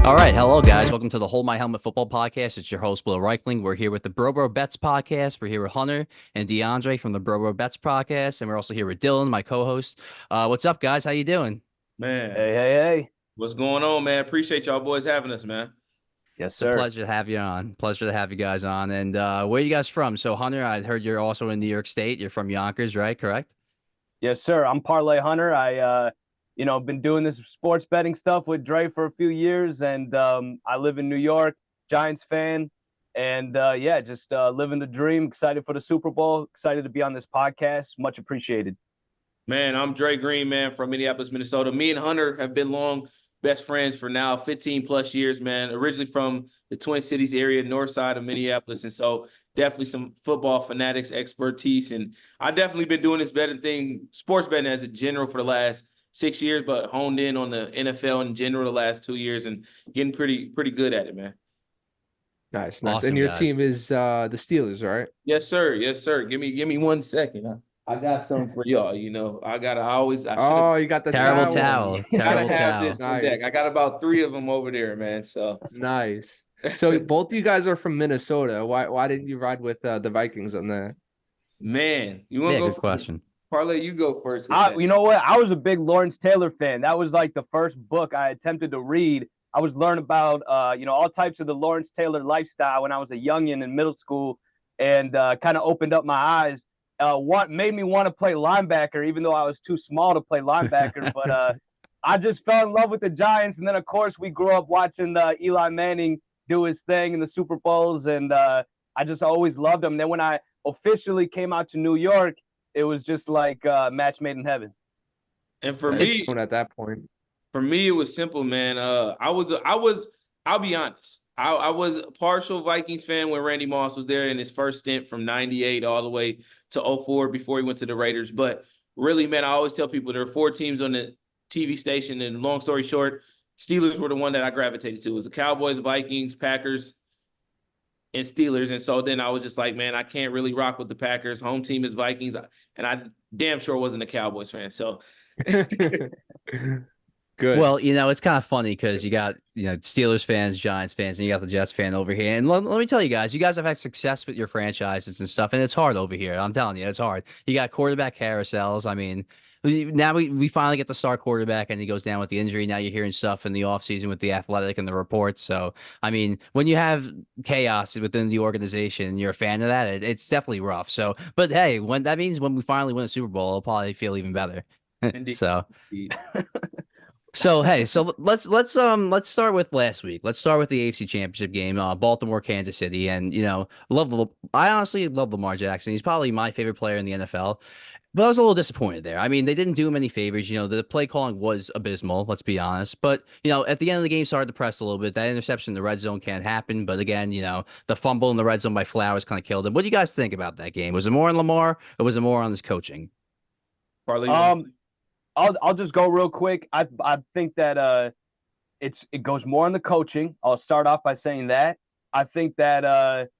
All right, hello guys. Welcome to the Hold My Helmet Football Podcast. It's your host Will Reichling. We're here with the Bro Bets Podcast. We're here with Hunter and DeAndre from the Bro Bets Podcast, and we're also here with Dylan, my co-host. What's up, guys? How you doing? Man, Hey, hey, hey. what's going on, man? Appreciate y'all boys having us, man. Yes, It's a sir. pleasure to have you on. Pleasure to have you guys on. And where are you guys from? So, Hunter, I heard you're also in New York State. You're from Yonkers, right? Correct? Yes, sir. I'm Parlay Hunter. Been doing this sports betting stuff with Dre for a few years, and I live in New York, Giants fan, and just living the dream. Excited for the Super Bowl. Excited to be on this podcast. Much appreciated. Man, I'm Dre Green, man, from Minneapolis, Minnesota. Me and Hunter have been long best friends for now 15 plus years, man. Originally from the Twin Cities area, north side of Minneapolis. And so definitely some football fanatics expertise. And I definitely been doing this betting thing, sports betting as a general for the last 6 years, but honed in on the NFL in general the last 2 years and getting pretty good at it, man. Nice, nice. Awesome, And your guys. team is the Steelers, right? Yes, sir. Yes, sir. Give me 1 second. I got something for y'all. I Oh, you got the Terrible towel. towel. gotta Terrible have towel. this on deck. Nice, I got about 3 of them over there, man. So, nice. So both of you guys are from Minnesota. Why didn't you ride with the Vikings on that? man, you want Yeah, to go good first? question. Parlay, you go first. with that. You know what? I was a big Lawrence Taylor fan. That was like the first book I attempted to read. I was learning about all types of the Lawrence Taylor lifestyle when I was a youngin in middle school, and kind of opened up my eyes. What made me want to play linebacker, even though I was too small to play linebacker. But I just fell in love with the Giants, and then of course we grew up watching Eli Manning do his thing in the Super Bowls, and I just always loved him. And then when I officially came out to New York, it was just like match made in heaven. And for It's me, fun at that point. it was simple, man. I'll be honest. I was a partial Vikings fan when Randy Moss was there in his first stint from 98 all the way to 04 before he went to the Raiders. But really, man, I always tell people there are 4 teams on the TV station. And long story short, Steelers were the one that I gravitated to. It was the Cowboys, Vikings, Packers, and Steelers. And so then I was just like, man, I can't really rock with the Packers. Home team is Vikings. And I damn sure wasn't a Cowboys fan. So Good. Well, it's kind of funny because you got, Steelers fans, Giants fans, and you got the Jets fan over here. And let me tell you guys have had success with your franchises and stuff, and it's hard over here. I'm telling you, it's hard. You got quarterback carousels. I mean, now we finally get the star quarterback, and he goes down with the injury. Now you're hearing stuff in the offseason with the Athletic and the reports. So, I mean, when you have chaos within the organization and you're a fan of that, it's definitely rough. So, but hey, when that means when we finally win a Super Bowl, I'll probably feel even better. indeed. So. So hey, so let's start with last week. Let's start with the AFC Championship game, Baltimore, Kansas City, and I honestly love Lamar Jackson. He's probably my favorite player in the NFL, but I was a little disappointed there. I mean, they didn't do him any favors. The play calling was abysmal. Let's be honest. But at the end of the game, started to press a little bit. That interception in the red zone can't happen. But again, the fumble in the red zone by Flowers kind of killed him. What do you guys think about that game? Was it more on Lamar or was it more on his coaching? Parlay, I'll just go real quick. I think that it goes more on the coaching. I'll start off by saying that. I think that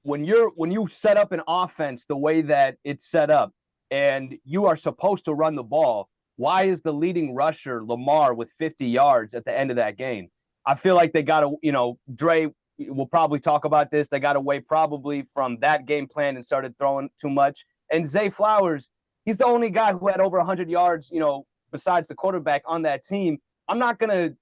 when you set up an offense the way that it's set up and you are supposed to run the ball, why is the leading rusher Lamar with 50 yards at the end of that game? I feel like they got to, Dre will probably talk about this. They got away probably from that game plan and started throwing too much. And Zay Flowers, he's the only guy who had over 100 yards, besides the quarterback on that team. I'm not going to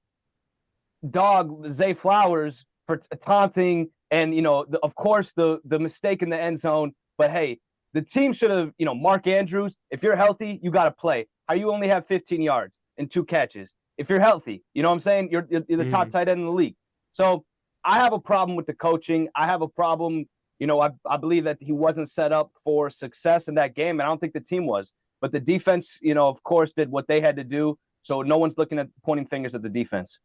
dog Zay Flowers for taunting and, of course, the mistake in the end zone. But, hey, the team should have, Mark Andrews, if you're healthy, you got to play. How you only have 15 yards and 2 catches? If you're healthy, you know what I'm saying? You're the top tight end in the league. So I have a problem with the coaching. I have a problem. I believe that he wasn't set up for success in that game, and I don't think the team was. But the defense, of course, did what they had to do. So no one's pointing fingers at the defense.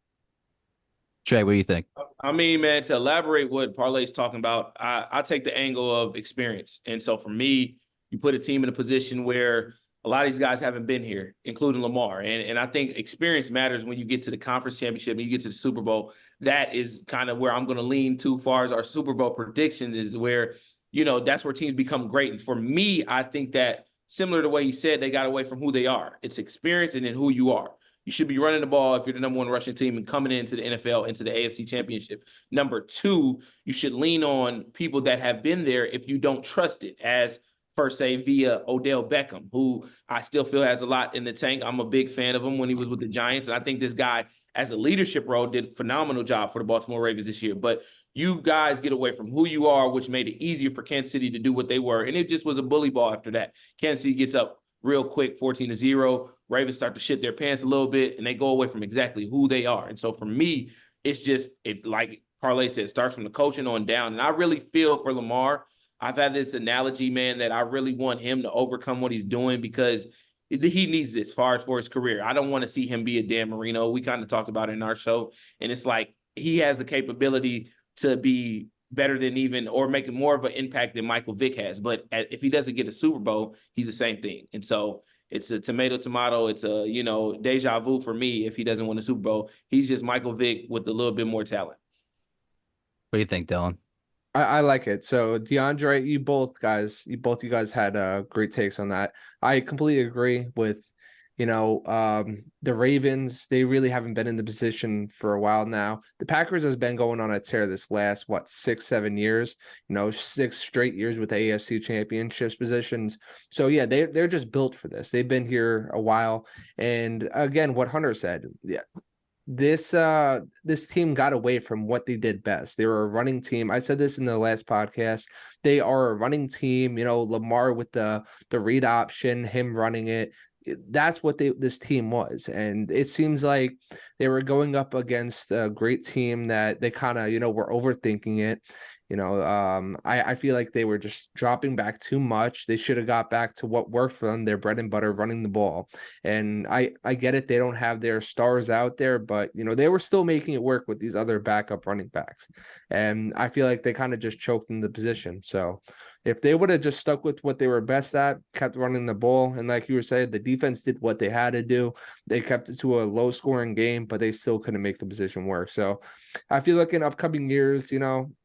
Trey, what do you think? I mean, man, to elaborate what Parlay's talking about, I take the angle of experience. And so for me, you put a team in a position where a lot of these guys haven't been here, including Lamar. And I think experience matters when you get to the conference championship and you get to the Super Bowl. That is kind of where I'm going to lean too far as our Super Bowl predictions is where, that's where teams become great. And for me, I think that similar to what he said, they got away from who they are. It's experience and then who you are. You should be running the ball if you're the number one rushing team and coming into the NFL, into the AFC Championship. Number two, you should lean on people that have been there if you don't trust it, as per se via Odell Beckham, who I still feel has a lot in the tank. I'm a big fan of him when he was with the Giants, and I think this guy, as a leadership role, did a phenomenal job for the Baltimore Ravens this year. But you guys get away from who you are, which made it easier for Kansas City to do what they were, and it just was a bully ball after that. Kansas City gets up real quick, 14-0. Ravens start to shit their pants a little bit, and they go away from exactly who they are. And so for me, it's just, like Parlay said, starts from the coaching on down. And I really feel for Lamar. I've had this analogy, man, that I really want him to overcome what he's doing because he needs this for his career. I don't want to see him be a Dan Marino. We kind of talked about it in our show. And it's like he has the capability to be better than even, or making more of an impact than Michael Vick has. But if he doesn't get a Super Bowl, he's the same thing. And so it's a tomato. It's a, deja vu for me if he doesn't win a Super Bowl. He's just Michael Vick with a little bit more talent. What do you think, Dylan? I like it. So DeAndre, you you guys had great takes on that. I completely agree with, the Ravens. They really haven't been in the position for a while now. The Packers has been going on a tear this last 6-7 years. 6 straight years with the AFC championships positions. So yeah, they're just built for this. They've been here a while. And again, what Hunter said, yeah. This team got away from what they did best. They were a running team. I said this in the last podcast. They are a running team. Lamar with the read option, him running it. That's what this team was. And it seems like they were going up against a great team that they kind of, were overthinking it. I feel like they were just dropping back too much. They should have got back to what worked for them, their bread and butter, running the ball. And I get it. They don't have their stars out there, but, they were still making it work with these other backup running backs. And I feel like they kind of just choked in the position. So if they would have just stuck with what they were best at, kept running the ball, and like you were saying, the defense did what they had to do. They kept it to a low-scoring game, but they still couldn't make the position work. So I feel like in upcoming years,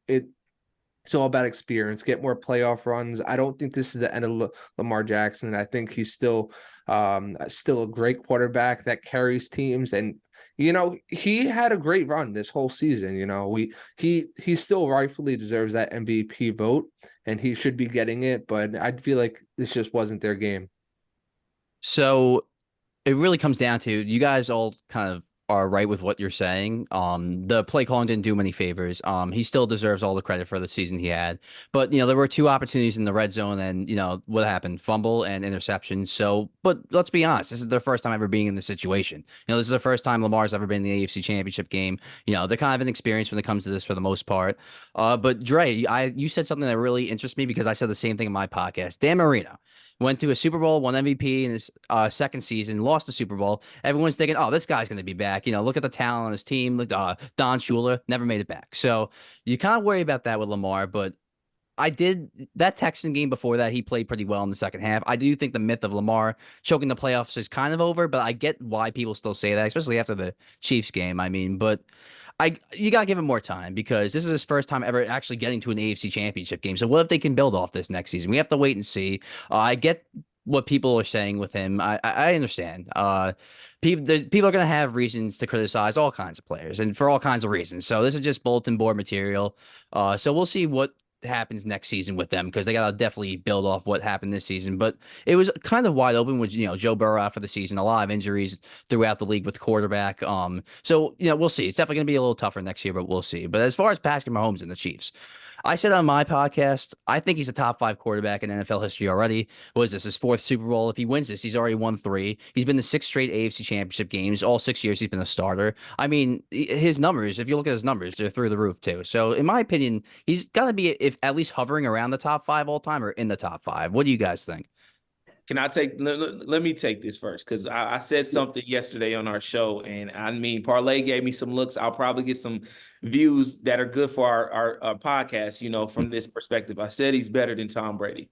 it's all about experience, get more playoff runs. I don't think this is the end of Lamar Jackson. I think he's still a great quarterback that carries teams. And, he had a great run this whole season. He still rightfully deserves that MVP vote, and he should be getting it. But I feel like this just wasn't their game. So it really comes down to, you guys all kind of are right with what you're saying. The play calling didn't do him any favors. He still deserves all the credit for the season he had. But, there were 2 opportunities in the red zone, and, what happened? Fumble and interception. So, but let's be honest, this is their first time ever being in this situation. This is the first time Lamar's ever been in the AFC Championship game. They're kind of inexperienced when it comes to this for the most part. But Dre, you said something that really interests me, because I said the same thing in my podcast. Dan Marino went to a Super Bowl, won MVP in his second season, lost the Super Bowl. Everyone's thinking, oh, this guy's going to be back. Look at the talent on his team. Look, Don Shula never made it back. So you kind of worry about that with Lamar. But that Texan game before that, he played pretty well in the second half. I do think the myth of Lamar choking the playoffs is kind of over, but I get why people still say that, especially after the Chiefs game. But you got to give him more time, because this is his first time ever actually getting to an AFC Championship game. So what if they can build off this next season? We have to wait and see. I get what people are saying with him. I understand. People are going to have reasons to criticize all kinds of players, and for all kinds of reasons. So this is just bulletin board material. So we'll see what happens next season with them, because they got to definitely build off what happened this season. But it was kind of wide open with, Joe Burrow out for the season, a lot of injuries throughout the league with quarterback. So, we'll see. It's definitely going to be a little tougher next year, but we'll see. But as far as Patrick Mahomes and the Chiefs, I said on my podcast, I think he's a top 5 quarterback in NFL history already. What is this, his 4th Super Bowl? If he wins this, he's already won 3. He's been to 6 straight AFC Championship games. All 6 years he's been a starter. His numbers, if you look at his numbers, they're through the roof too. So in my opinion, he's got to be, if at least hovering around the top 5 all time, or in the top 5. What do you guys think? Can I let me take this first, because I said something yesterday on our show, and Parlay gave me some looks. I'll probably get some views that are good for our podcast, from this perspective. I said he's better than Tom Brady.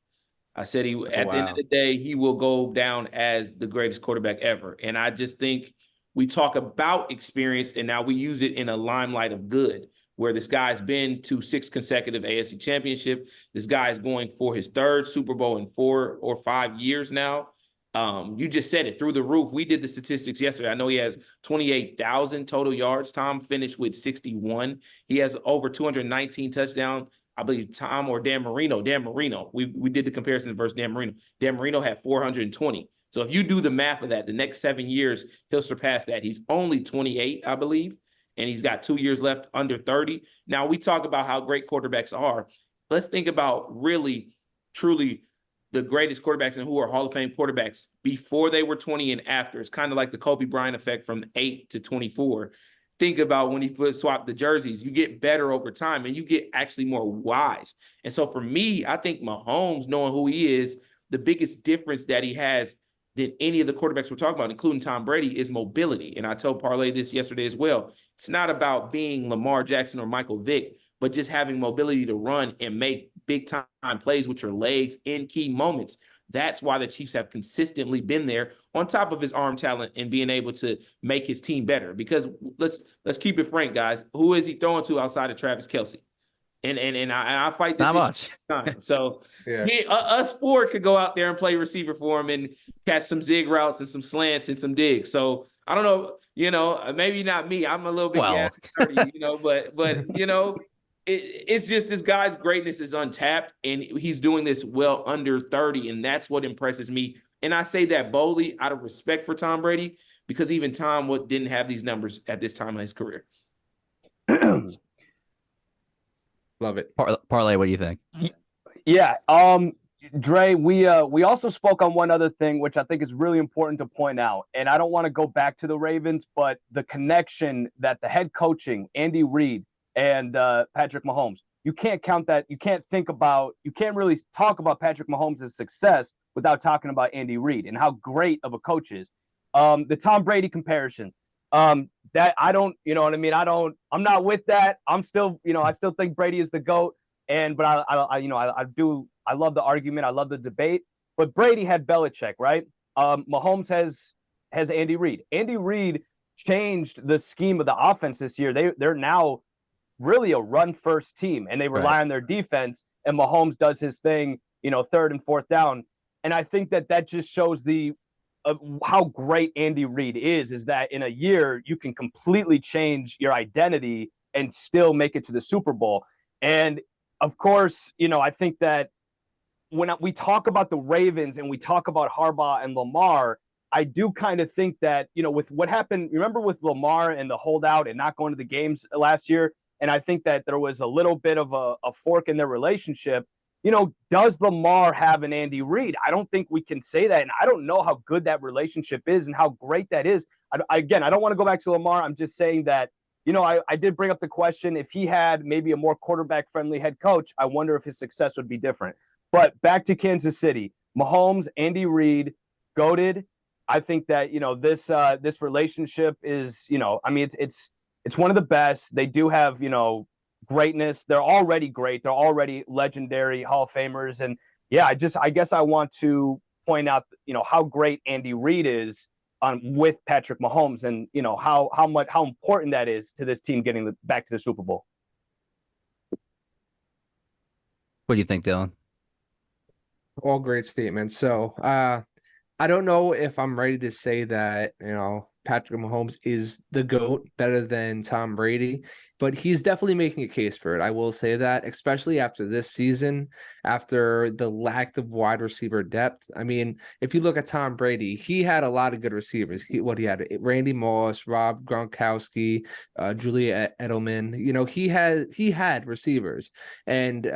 I said the end of the day, he will go down as the greatest quarterback ever. And I just think we talk about experience, and now we use it in a limelight of good, where this guy's been to 6 consecutive AFC championship. This guy is going for his 3rd Super Bowl in 4 or 5 years now. You just said it, through the roof. We did the statistics yesterday. I know he has 28,000 total yards. Tom finished with 61. He has over 219 touchdowns. I believe Tom or Dan Marino. We did the comparison versus Dan Marino. Dan Marino had 420. So if you do the math of that, the next 7 years, he'll surpass that. He's only 28, I believe, and he's got 2 years left under 30. Now, we talk about how great quarterbacks are. Let's think about really, truly the greatest quarterbacks and who are Hall of Fame quarterbacks before they were 20 and after. It's kind of like the Kobe Bryant effect from 8 to 24. Think about when he swapped the jerseys, you get better over time and you get actually more wise. And so for me, I think Mahomes, knowing who he is, the biggest difference that he has than any of the quarterbacks we're talking about, including Tom Brady, is mobility. And I told Parlay this yesterday as well. It's not about being Lamar Jackson or Michael Vick, but just having mobility to run and make big time plays with your legs in key moments. That's why the Chiefs have consistently been there, on top of his arm talent and being able to make his team better. Because let's keep it frank, guys. Who is he throwing to outside of Travis Kelce? And I fight this Not much. time. So Yeah. us four could go out there and play receiver for him and catch some zig routes and some slants and some digs. So I don't know, maybe not me. I'm a little bit, but it's just this guy's greatness is untapped, and he's doing this well under 30, and that's what impresses me. And I say that boldly out of respect for Tom Brady, because even Tom didn't have these numbers at this time of his career. Love it. Parlay, what do you think? Yeah. Dre, we also spoke on one other thing, which I think is really important to point out. And I don't want to go back to the Ravens, but the connection that the head coaching, Andy Reid and Patrick Mahomes, you can't count that. You can't really talk about Patrick Mahomes' success without talking about Andy Reid and how great of a coach is. The Tom Brady comparison. That I don't, you know what I mean? I'm not with that. I'm still, I still think Brady is the GOAT. But I love the argument. I love the debate. But Brady had Belichick, right? Mahomes has Andy Reid. Andy Reid changed the scheme of the offense this year. They're now really a run-first team, and they rely on their defense, and Mahomes does his thing, third and fourth down. And I think that just shows how great Andy Reid is that in a year you can completely change your identity and still make it to the Super Bowl. And of course, I think that when we talk about the Ravens and we talk about Harbaugh and Lamar, I do kind of think that, with what happened, remember with Lamar and the holdout and not going to the games last year, and I think that there was a little bit of a fork in their relationship. Does Lamar have an Andy Reid? I don't think we can say that. And I don't know how good that relationship is and how great that is. I don't want to go back to Lamar. I'm just saying that, I did bring up the question, if he had maybe a more quarterback-friendly head coach, I wonder if his success would be different. But back to Kansas City, Mahomes, Andy Reid, GOATed. I think that, this relationship is, it's one of the best. They do have, greatness. They're already great. They're already legendary Hall of Famers. And yeah, I guess I want to point out, how great Andy Reid is with Patrick Mahomes, and how important that is to this team getting back to the Super Bowl. What do you think, Dylan? All great statements. So I don't know if I'm ready to say that, Patrick Mahomes is the GOAT, better than Tom Brady, but he's definitely making a case for it. I will say that, especially after this season, after the lack of wide receiver depth. I mean, if you look at Tom Brady, he had a lot of good receivers. He had Randy Moss, Rob Gronkowski, Julia Edelman. He had receivers, and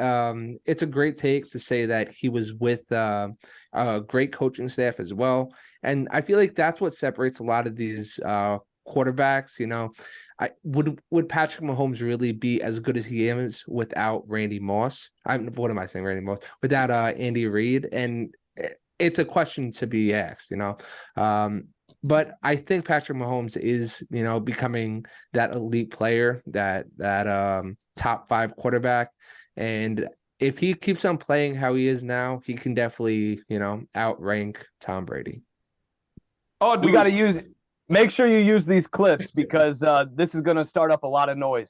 it's a great take to say that he was with a great coaching staff as well. And I feel like that's what separates a lot of these quarterbacks. Would Patrick Mahomes really be as good as he is without Randy Moss? What am I saying, Randy Moss? Without Andy Reid? And it's a question to be asked, But I think Patrick Mahomes is, becoming that elite player, that top 5 quarterback. And if he keeps on playing how he is now, he can definitely, outrank Tom Brady. We got to make sure you use these clips, because this is going to start up a lot of noise.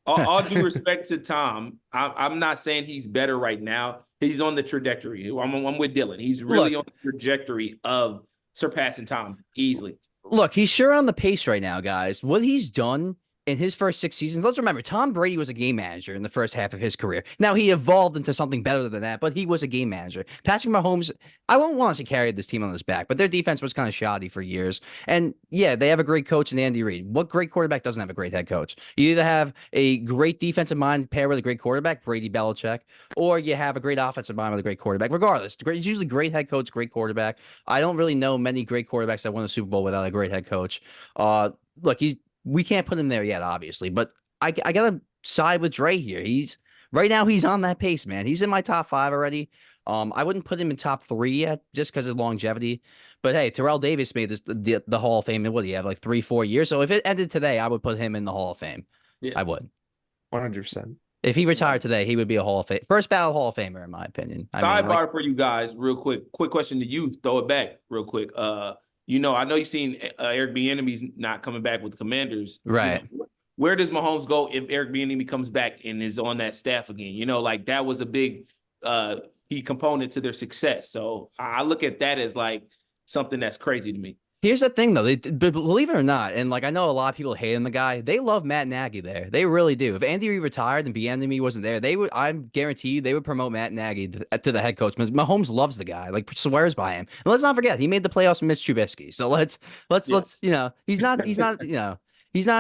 All due respect to Tom, I'm not saying he's better right now. He's on the trajectory. I'm with Dylan. He's really on the trajectory of surpassing Tom easily. Look, he's sure on the pace right now, guys. What he's done in his first 6 seasons, let's remember, Tom Brady was a game manager in the first half of his career. Now, he evolved into something better than that, but he was a game manager. Patrick Mahomes, I won't want to carry this team on his back, but their defense was kind of shoddy for years. And yeah, they have a great coach in Andy Reid. What great quarterback doesn't have a great head coach? You either have a great defensive mind paired with a great quarterback, Brady Belichick, or you have a great offensive mind with a great quarterback. Regardless, it's usually great head coach, great quarterback. I don't really know many great quarterbacks that won a Super Bowl without a great head coach. Look, we can't put him there yet, obviously, but I gotta side with Dre here. Right now he's on that pace, man. He's in my top 5 already. I wouldn't put him in top 3 yet just because of longevity. But hey, Terrell Davis made the Hall of Fame in what do you have, like 3-4 years? So if it ended today, I would put him in the Hall of Fame. Yeah. I would. 100%. If he retired today, he would be a Hall of Fame first ballot Hall of Famer, in my opinion. Sidebar for you guys, real quick. Quick question to you. Throw it back real quick. I know you've seen Eric Bieniemy's not coming back with the Commanders. Right. Where does Mahomes go if Eric Bieniemy comes back and is on that staff again? Like that was a big key component to their success. So I look at that as like something that's crazy to me. Here's the thing, though. Believe it or not, and like I know a lot of people hating the guy, they love Matt Nagy there. They really do. If Andy Reid retired and Bieniemy wasn't there, I guarantee you they would promote Matt Nagy to the head coach. Mahomes loves the guy, like swears by him. And let's not forget, he made the playoffs with Mitch Trubisky. So let's he's not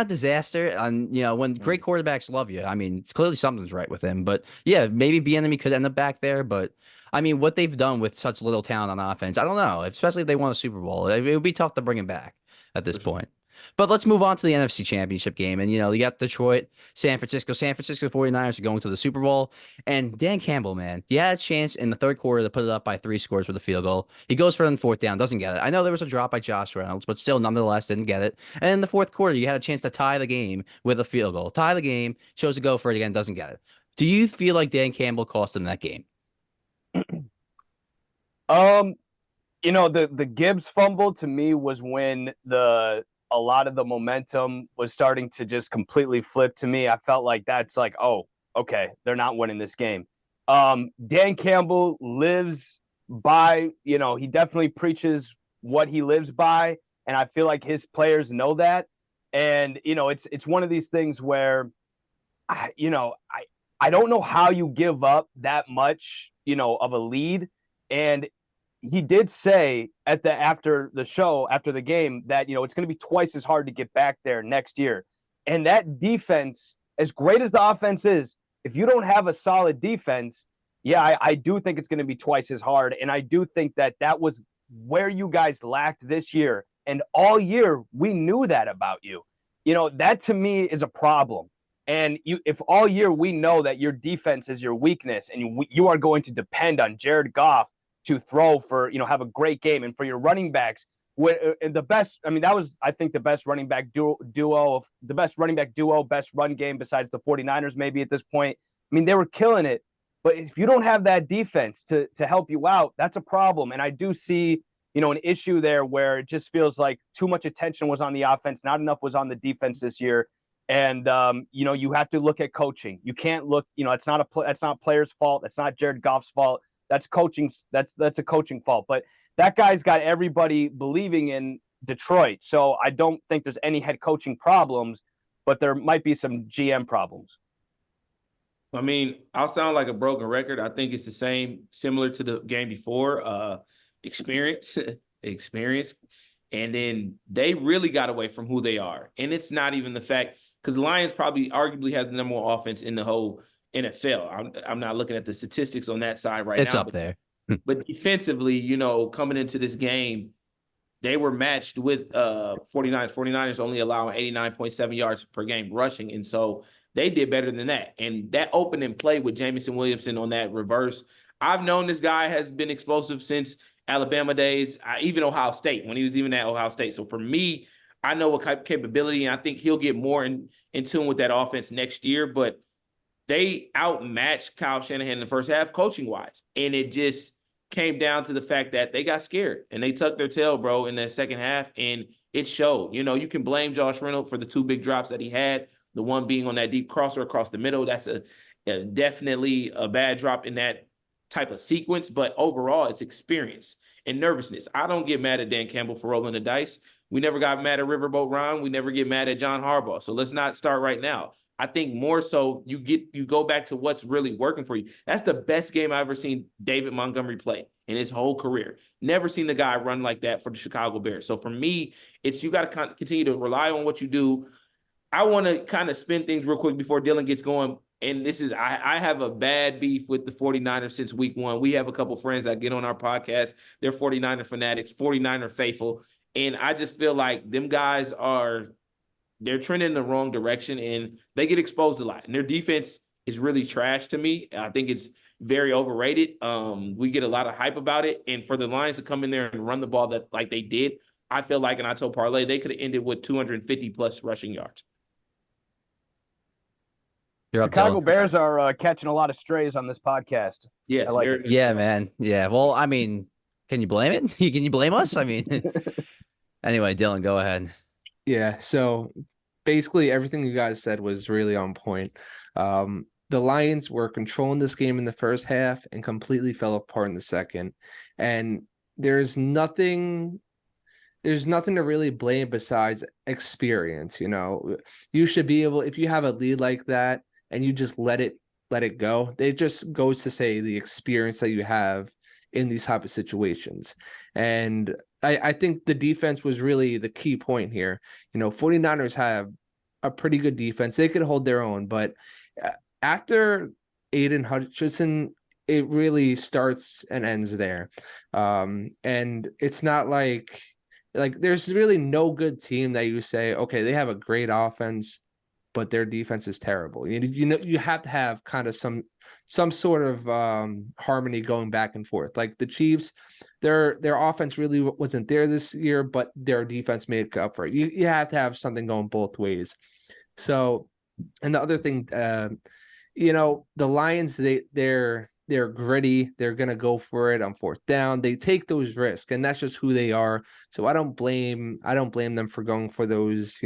a disaster. And when great quarterbacks love you, I mean, it's clearly something's right with him. But yeah, maybe Bieniemy could end up back there, but. I mean, what they've done with such little talent on offense, I don't know. Especially if they won a Super Bowl, it would be tough to bring him back at this point. But let's move on to the NFC Championship game. And, you got Detroit, San Francisco. San Francisco 49ers are going to the Super Bowl. And Dan Campbell, man, he had a chance in the third quarter to put it up by 3 scores with a field goal. He goes for it on 4th down, doesn't get it. I know there was a drop by Josh Reynolds, but still, nonetheless, didn't get it. And in the fourth quarter, you had a chance to tie the game with a field goal. Tie the game, chose to go for it again, doesn't get it. Do you feel like Dan Campbell cost him that game? The Gibbs fumble to me was when a lot of the momentum was starting to just completely flip to me. I felt like that's like, oh, okay, they're not winning this game. Dan Campbell lives by, he definitely preaches what he lives by, and I feel like his players know that. And it's one of these things where I don't know how you give up that much, of a lead. And he did say after the game that, it's going to be twice as hard to get back there next year. And that defense, as great as the offense is, if you don't have a solid defense, I do think it's going to be twice as hard. And I do think that was where you guys lacked this year. And all year, we knew that about you. That to me is a problem. And if all year we know that your defense is your weakness and you are going to depend on Jared Goff to throw for, have a great game, and for your running backs, that was, I think, the best running back duo, best run game besides the 49ers maybe at this point. I mean, they were killing it. But if you don't have that defense to help you out, that's a problem. And I do see, an issue there where it just feels like too much attention was on the offense, not enough was on the defense this year. And, you have to look at coaching. You can't look, it's not players' fault. That's not Jared Goff's fault. That's coaching. That's a coaching fault. But that guy's got everybody believing in Detroit. So I don't think there's any head coaching problems, but there might be some GM problems. I mean, I'll sound like a broken record. I think it's similar to the game before. Experience. And then they really got away from who they are. And it's not even the fact, because the Lions probably arguably has the number 1 offense in the whole NFL. I'm not looking at the statistics on that side right now. It's up there. But defensively, coming into this game, they were matched with 49ers. 49ers only allowing 89.7 yards per game rushing. And so they did better than that. And that opening play with Jamison Williamson on that reverse, I've known this guy has been explosive since Alabama days, even Ohio State, when he was even at Ohio State. So for me, I know what capability, and I think he'll get more in tune with that offense next year. But they outmatched Kyle Shanahan in the first half coaching-wise. And it just came down to the fact that they got scared and they tucked their tail, bro, in the second half, and it showed. You can blame Josh Reynolds for the 2 big drops that he had, the one being on that deep crosser across the middle. That's definitely a bad drop in that type of sequence, but overall it's experience and nervousness. I don't get mad at Dan Campbell for rolling the dice. We never got mad at Riverboat Ron. We never get mad at John Harbaugh. So let's not start right now. I think more so you go back to what's really working for you. That's the best game I've ever seen David Montgomery play in his whole career. Never seen the guy run like that for the Chicago Bears. So for me, it's you got to continue to rely on what you do. I want to kind of spin things real quick before Dylan gets going. And this is, I have a bad beef with the 49ers since week one. We have a couple friends that get on our podcast. They're 49er fanatics, 49er faithful. And I just feel like them guys they're trending in the wrong direction and they get exposed a lot. And their defense is really trash to me. I think it's very overrated. We get a lot of hype about it. And for the Lions to come in there and run the ball that like they did, I feel like, and I told Parlay, they could have ended with 250 plus rushing yards. Chicago Bears are catching a lot of strays on this podcast. Yes. like it. Yeah, man. Yeah. Well, I mean, can you blame it? Can you blame us? I mean, anyway, Dylan, go ahead. Yeah. So basically everything you guys said was really on point. The Lions were controlling this game in the first half and completely fell apart in the second. And there's nothing to really blame besides experience. You should be able, if you have a lead like that and you just let it go, it just goes to say the experience that you have in these type of situations. And I think the defense was really the key point here. 49ers have a pretty good defense. They could hold their own, but after Aiden Hutchinson, it really starts and ends there. And it's not like there's really no good team that you say, okay, they have a great offense, but their defense is terrible. You have to have kind of some sort of harmony going back and forth. Like the Chiefs, their offense really wasn't there this year, but their defense made up for it. You have to have something going both ways. So, and the other thing, the Lions, they're gritty. They're going to go for it on fourth down. They take those risks, and that's just who they are. So I don't blame them for going for those,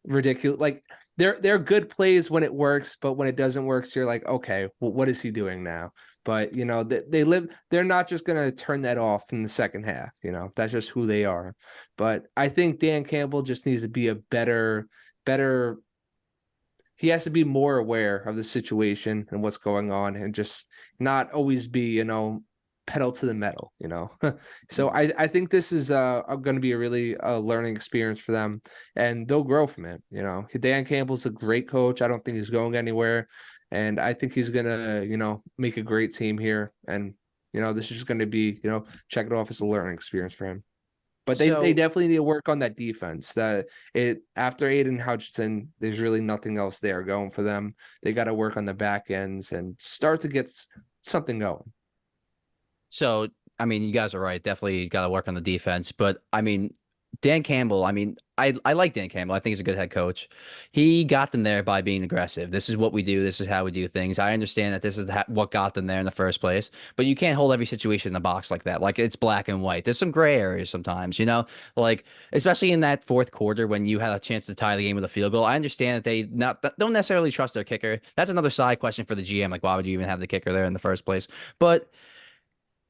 ridiculous, like they're good plays when it works, but when it doesn't work, so you're like, okay, well, what is he doing now? But they're not just going to turn that off in the second half. That's just who they are. But I think Dan Campbell just needs to be a better, he has to be more aware of the situation and what's going on and just not always be, pedal to the metal, So I think this is going to be a really learning experience for them, and they'll grow from it. Dan Campbell's a great coach. I don't think he's going anywhere, and I think he's going to, make a great team here. And, this is just going to be, check it off as a learning experience for him. But they definitely need to work on that defense. After Aiden Hutchinson, there's really nothing else there going for them. They got to work on the back ends and start to get something going. So, I mean, you guys are right. Definitely got to work on the defense. But, I mean, Dan Campbell, I like Dan Campbell. I think he's a good head coach. He got them there by being aggressive. This is what we do. This is how we do things. I understand that this is what got them there in the first place. But you can't hold every situation in the box like that. Like, it's black and white. There's some gray areas sometimes, like, especially in that fourth quarter when you had a chance to tie the game with a field goal. I understand that they don't necessarily trust their kicker. That's another side question for the GM. Like, why would you even have the kicker there in the first place? But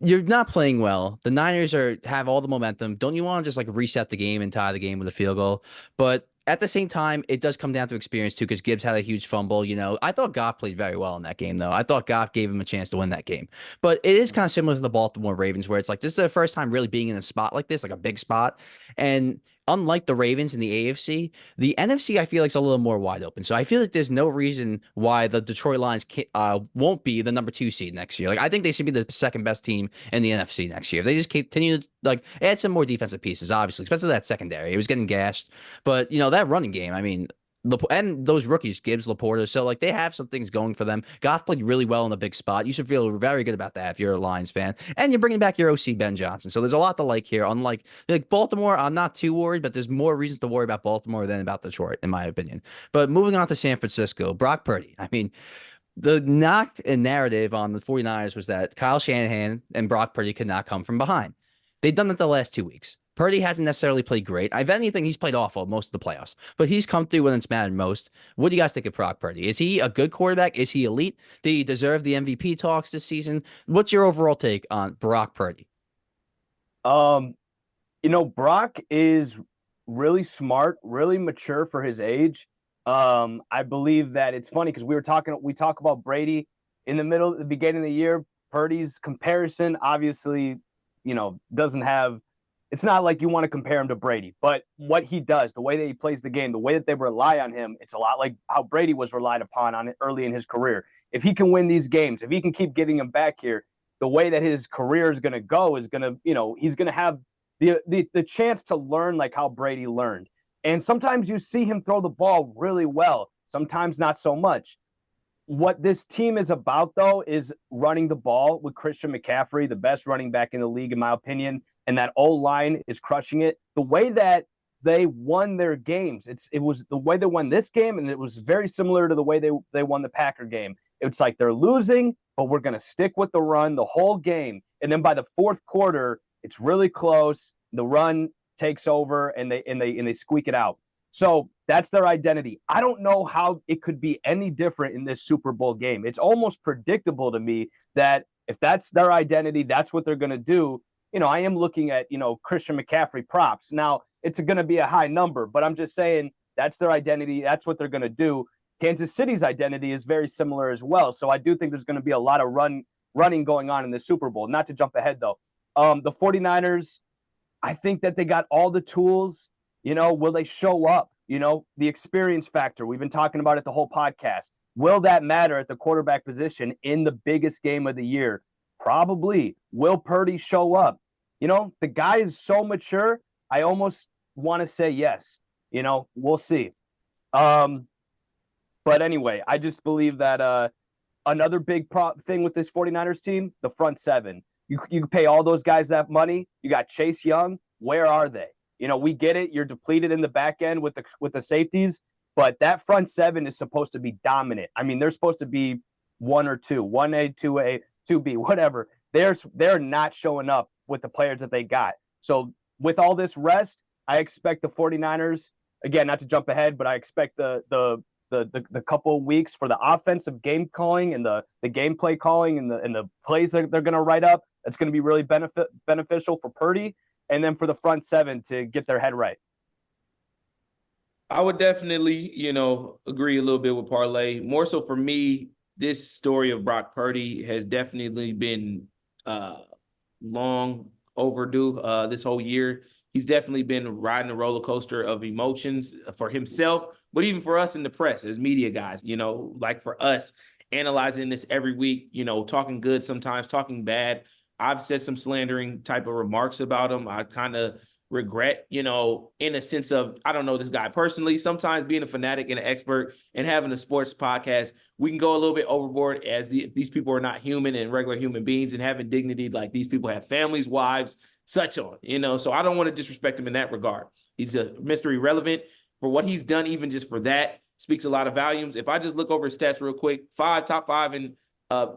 you're not playing well. The Niners have all the momentum. Don't you want to just like reset the game and tie the game with a field goal? But at the same time, it does come down to experience too, because Gibbs had a huge fumble. I thought Goff played very well in that game, though. I thought Goff gave him a chance to win that game. But it is kind of similar to the Baltimore Ravens, where it's like this is their first time really being in a spot like this, like a big spot. And unlike the Ravens in the AFC, the NFC I feel like is a little more wide open. So I feel like there's no reason why the Detroit Lions won't be the number 2 seed next year. Like I think they should be the second best team in the NFC next year. If they just continue to add some more defensive pieces, obviously, especially that secondary. It was getting gashed, but that running game, I mean, and those rookies, Gibbs, Laporta, so they have some things going for them. Goff played really well in the big spot. You should feel very good about that if you're a Lions fan. And you're bringing back your OC Ben Johnson. So there's a lot to like here. Unlike Baltimore, I'm not too worried, but there's more reasons to worry about Baltimore than about Detroit, in my opinion. But moving on to San Francisco, Brock Purdy. I mean, the knock and narrative on the 49ers was that Kyle Shanahan and Brock Purdy could not come from behind. They've done that the last 2 weeks. Purdy hasn't necessarily played great. If anything, he's played awful most of the playoffs, but he's come through when it's mattered most. What do you guys think of Brock Purdy? Is he a good quarterback? Is he elite? Did he deserve the MVP talks this season? What's your overall take on Brock Purdy? Brock is really smart, really mature for his age. I believe that it's funny because we talk about Brady in the beginning of the year. Purdy's comparison, obviously, doesn't have. It's not like you want to compare him to Brady, but what he does, the way that he plays the game, the way that they rely on him, it's a lot like how Brady was relied upon on it early in his career. If he can win these games, if he can keep getting them back here, the way that his career is going to go is going to, he's going to have the chance to learn like how Brady learned. And sometimes you see him throw the ball really well, sometimes not so much. What this team is about, though, is running the ball with Christian McCaffrey, the best running back in the league, in my opinion, and that O-line is crushing it. The way that they won their games, it was the way they won this game, and it was very similar to the way they won the Packer game. It's like they're losing, but we're going to stick with the run the whole game. And then by the fourth quarter, it's really close. The run takes over, and they squeak it out. So that's their identity. I don't know how it could be any different in this Super Bowl game. It's almost predictable to me that if that's their identity, that's what they're going to do. I am looking at, Christian McCaffrey props. Now, it's going to be a high number, but I'm just saying that's their identity. That's what they're going to do. Kansas City's identity is very similar as well. So I do think there's going to be a lot of running going on in the Super Bowl. Not to jump ahead, though. The 49ers, I think that they got all the tools. Will they show up? The experience factor. We've been talking about it the whole podcast. Will that matter at the quarterback position in the biggest game of the year? Probably. Will Purdy show up? The guy is so mature. I almost want to say yes. We'll see. But anyway, I just believe that another big thing with this 49ers team, the front seven. You pay all those guys that money. You got Chase Young. Where are they? We get it. You're depleted in the back end with the safeties, but that front seven is supposed to be dominant. I mean, they're supposed to be 1 or 2, 1A, 2A, 2B, whatever. They're not showing up with the players that they got. So with all this rest, I expect the 49ers, again, not to jump ahead, but I expect the couple of weeks for the offensive game calling and the gameplay calling and the plays that they're going to write up. That's going to be really beneficial for Purdy. And then for the front seven to get their head right. I would definitely, agree a little bit with Parlay. More so for me, this story of Brock Purdy has definitely been long overdue this whole year. He's definitely been riding a roller coaster of emotions for himself, but even for us in the press as media guys, like for us analyzing this every week, talking good sometimes, talking bad. I've said some slandering type of remarks about him. I kind of regret, in a sense of, I don't know this guy personally. Sometimes being a fanatic and an expert and having a sports podcast, we can go a little bit overboard as these people are not human and regular human beings and having dignity. Like these people have families, wives, such on, so I don't want to disrespect him in that regard. He's a Mr. Irrelevant for what he's done. Even just for that speaks a lot of volumes. If I just look over his stats real quick, top five in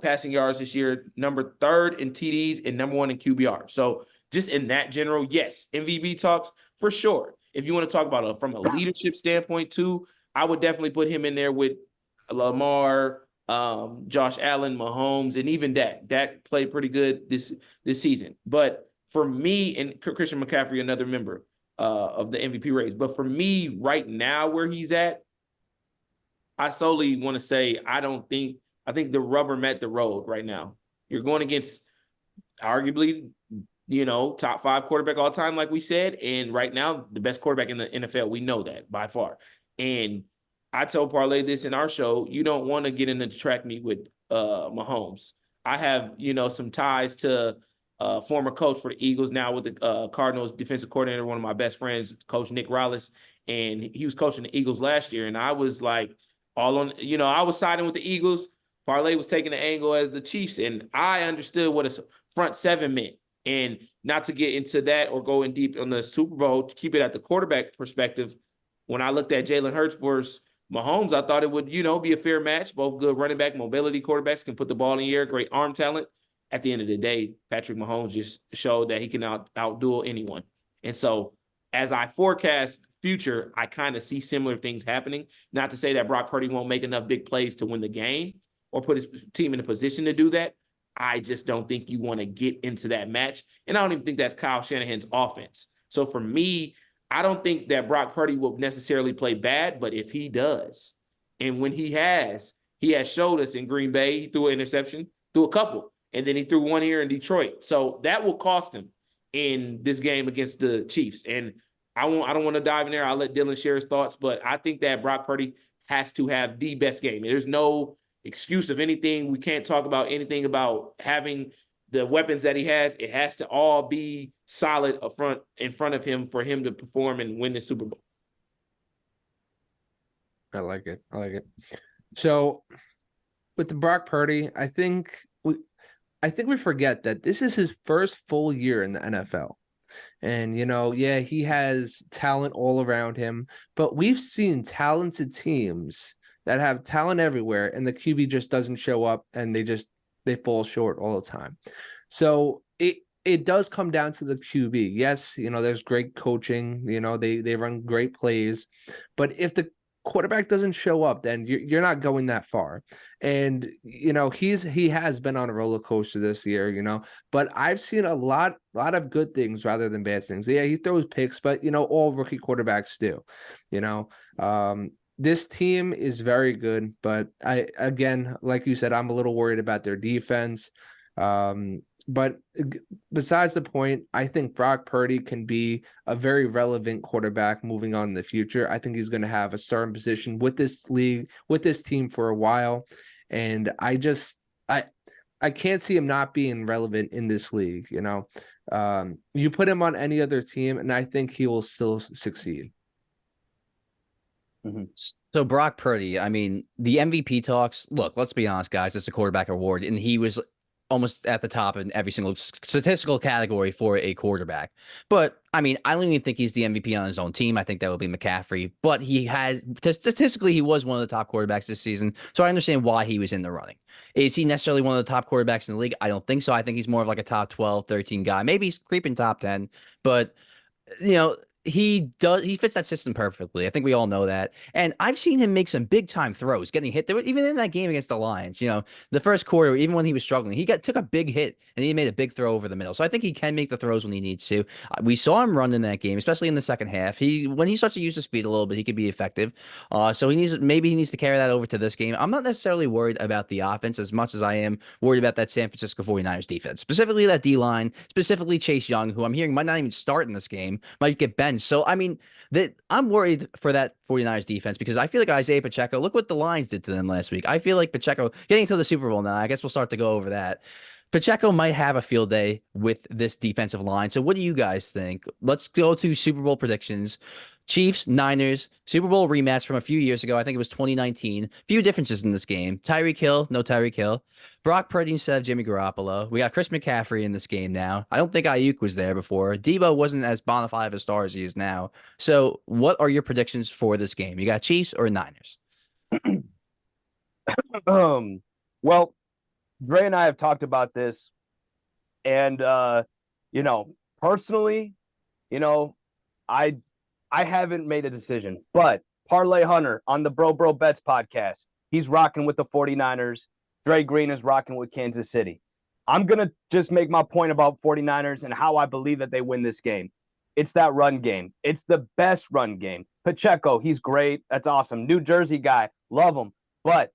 passing yards this year, number 3rd in TDs and number 1 in QBR. So just in that general, yes, MVP talks for sure. If you want to talk about from a leadership standpoint too, I would definitely put him in there with Lamar, Josh Allen, Mahomes, and even Dak. Dak played pretty good this season. But for me, and Christian McCaffrey, another member of the MVP race. But for me right now where he's at, I solely want to say I think the rubber met the road right now. You're going against arguably, top 5 quarterback all time, like we said. And right now, the best quarterback in the NFL. We know that by far. And I told Parlay this in our show, you don't want to get in the track meet with Mahomes. I have, some ties to former coach for the Eagles, now with the Cardinals defensive coordinator, one of my best friends, Coach Nick Rollis. And he was coaching the Eagles last year. And I was like, I was siding with the Eagles. Parlay was taking the angle as the Chiefs, and I understood what a front seven meant. And not to get into that or go in deep on the Super Bowl, to keep it at the quarterback perspective, when I looked at Jalen Hurts versus Mahomes, I thought it would, be a fair match. Both good running back, mobility quarterbacks can put the ball in the air, great arm talent. At the end of the day, Patrick Mahomes just showed that he can outduel anyone. And so as I forecast future, I kind of see similar things happening. Not to say that Brock Purdy won't make enough big plays to win the game or put his team in a position to do that. I just don't think you want to get into that match. And I don't even think that's Kyle Shanahan's offense. So for me, I don't think that Brock Purdy will necessarily play bad, but if he does, and when he has showed us in Green Bay, he threw an interception, threw a couple, and then he threw one here in Detroit. So that will cost him in this game against the Chiefs. And I don't want to dive in there. I'll let Dylan share his thoughts, but I think that Brock Purdy has to have the best game. There's no excuse of anything. We can't talk about anything about having the weapons that he has. It has to all be solid in front of him for him to perform and win the Super Bowl. I like it. So with the Brock Purdy, I think we forget that this is his first full year in the NFL. And, he has talent all around him, but we've seen talented teams that have talent everywhere, and the QB just doesn't show up, and they fall short all the time. So it does come down to the QB. Yes, there's great coaching, they run great plays, but if the quarterback doesn't show up, then you're not going that far. And he has been on a roller coaster this year, but I've seen a lot of good things rather than bad things. Yeah, he throws picks, but all rookie quarterbacks do. This team is very good, but again, like you said, I'm a little worried about their defense. But besides the point, I think Brock Purdy can be a very relevant quarterback moving on in the future. I think he's going to have a starting position with this league, with this team for a while. And I can't see him not being relevant in this league. You put him on any other team, and I think he will still succeed. Mm-hmm. So Brock Purdy, I mean, the MVP talks, look, let's be honest, guys, it's a quarterback award, and he was almost at the top in every single statistical category for a quarterback. But I mean, I don't even think he's the MVP on his own team. I think that would be McCaffrey, but statistically, he was one of the top quarterbacks this season. So I understand why he was in the running. Is he necessarily one of the top quarterbacks in the league? I don't think so. I think he's more of like a top 12, 13 guy. Maybe he's creeping top 10, but he fits that system perfectly. I think we all know that. And I've seen him make some big time throws, getting hit. Even in that game against the Lions, the first quarter, even when he was struggling, he took a big hit and he made a big throw over the middle. So I think he can make the throws when he needs to. We saw him run in that game, especially in the second half. When he starts to use his speed a little bit, he could be effective. So he needs to carry that over to this game. I'm not necessarily worried about the offense as much as I am worried about that San Francisco 49ers defense, specifically that D-line, specifically Chase Young, who I'm hearing might not even start in this game, might get benched. So, I mean, I'm worried for that 49ers defense because I feel like Isaiah Pacheco, look what the Lions did to them last week. I feel like Pacheco, getting to the Super Bowl now, I guess we'll start to go over that. Pacheco might have a field day with this defensive line. So what do you guys think? Let's go to Super Bowl predictions. Chiefs, Niners, Super Bowl rematch from a few years ago. I think it was 2019. Few differences in this game. Tyreek Hill, no Tyreek Hill. Brock Purdy instead of Jimmy Garoppolo. We got Chris McCaffrey in this game now. I don't think Ayuk was there before. Debo wasn't as bona fide of a star as he is now. So what are your predictions for this game? You got Chiefs or Niners? Well, Dre and I have talked about this, and personally, I haven't made a decision, but Parlay Hunter on the Bro Bets podcast, he's rocking with the 49ers. Dre Green is rocking with Kansas City. I'm going to just make my point about 49ers and how I believe that they win this game. It's that run game. It's the best run game. Pacheco, he's great. That's awesome. New Jersey guy, love him. But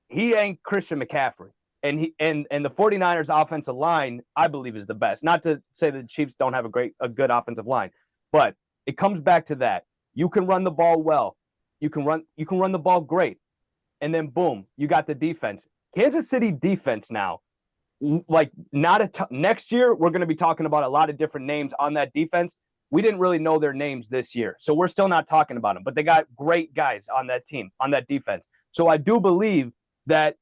he ain't Christian McCaffrey. And the 49ers offensive line, I believe, is the best. Not to say that the Chiefs don't have a good offensive line, but it comes back to that. You can run the ball well. You can run the ball great. And then boom, you got the defense. Kansas City defense now. Next year, we're going to be talking about a lot of different names on that defense. We didn't really know their names this year, so we're still not talking about them. But they got great guys on that team, on that defense. So I do believe that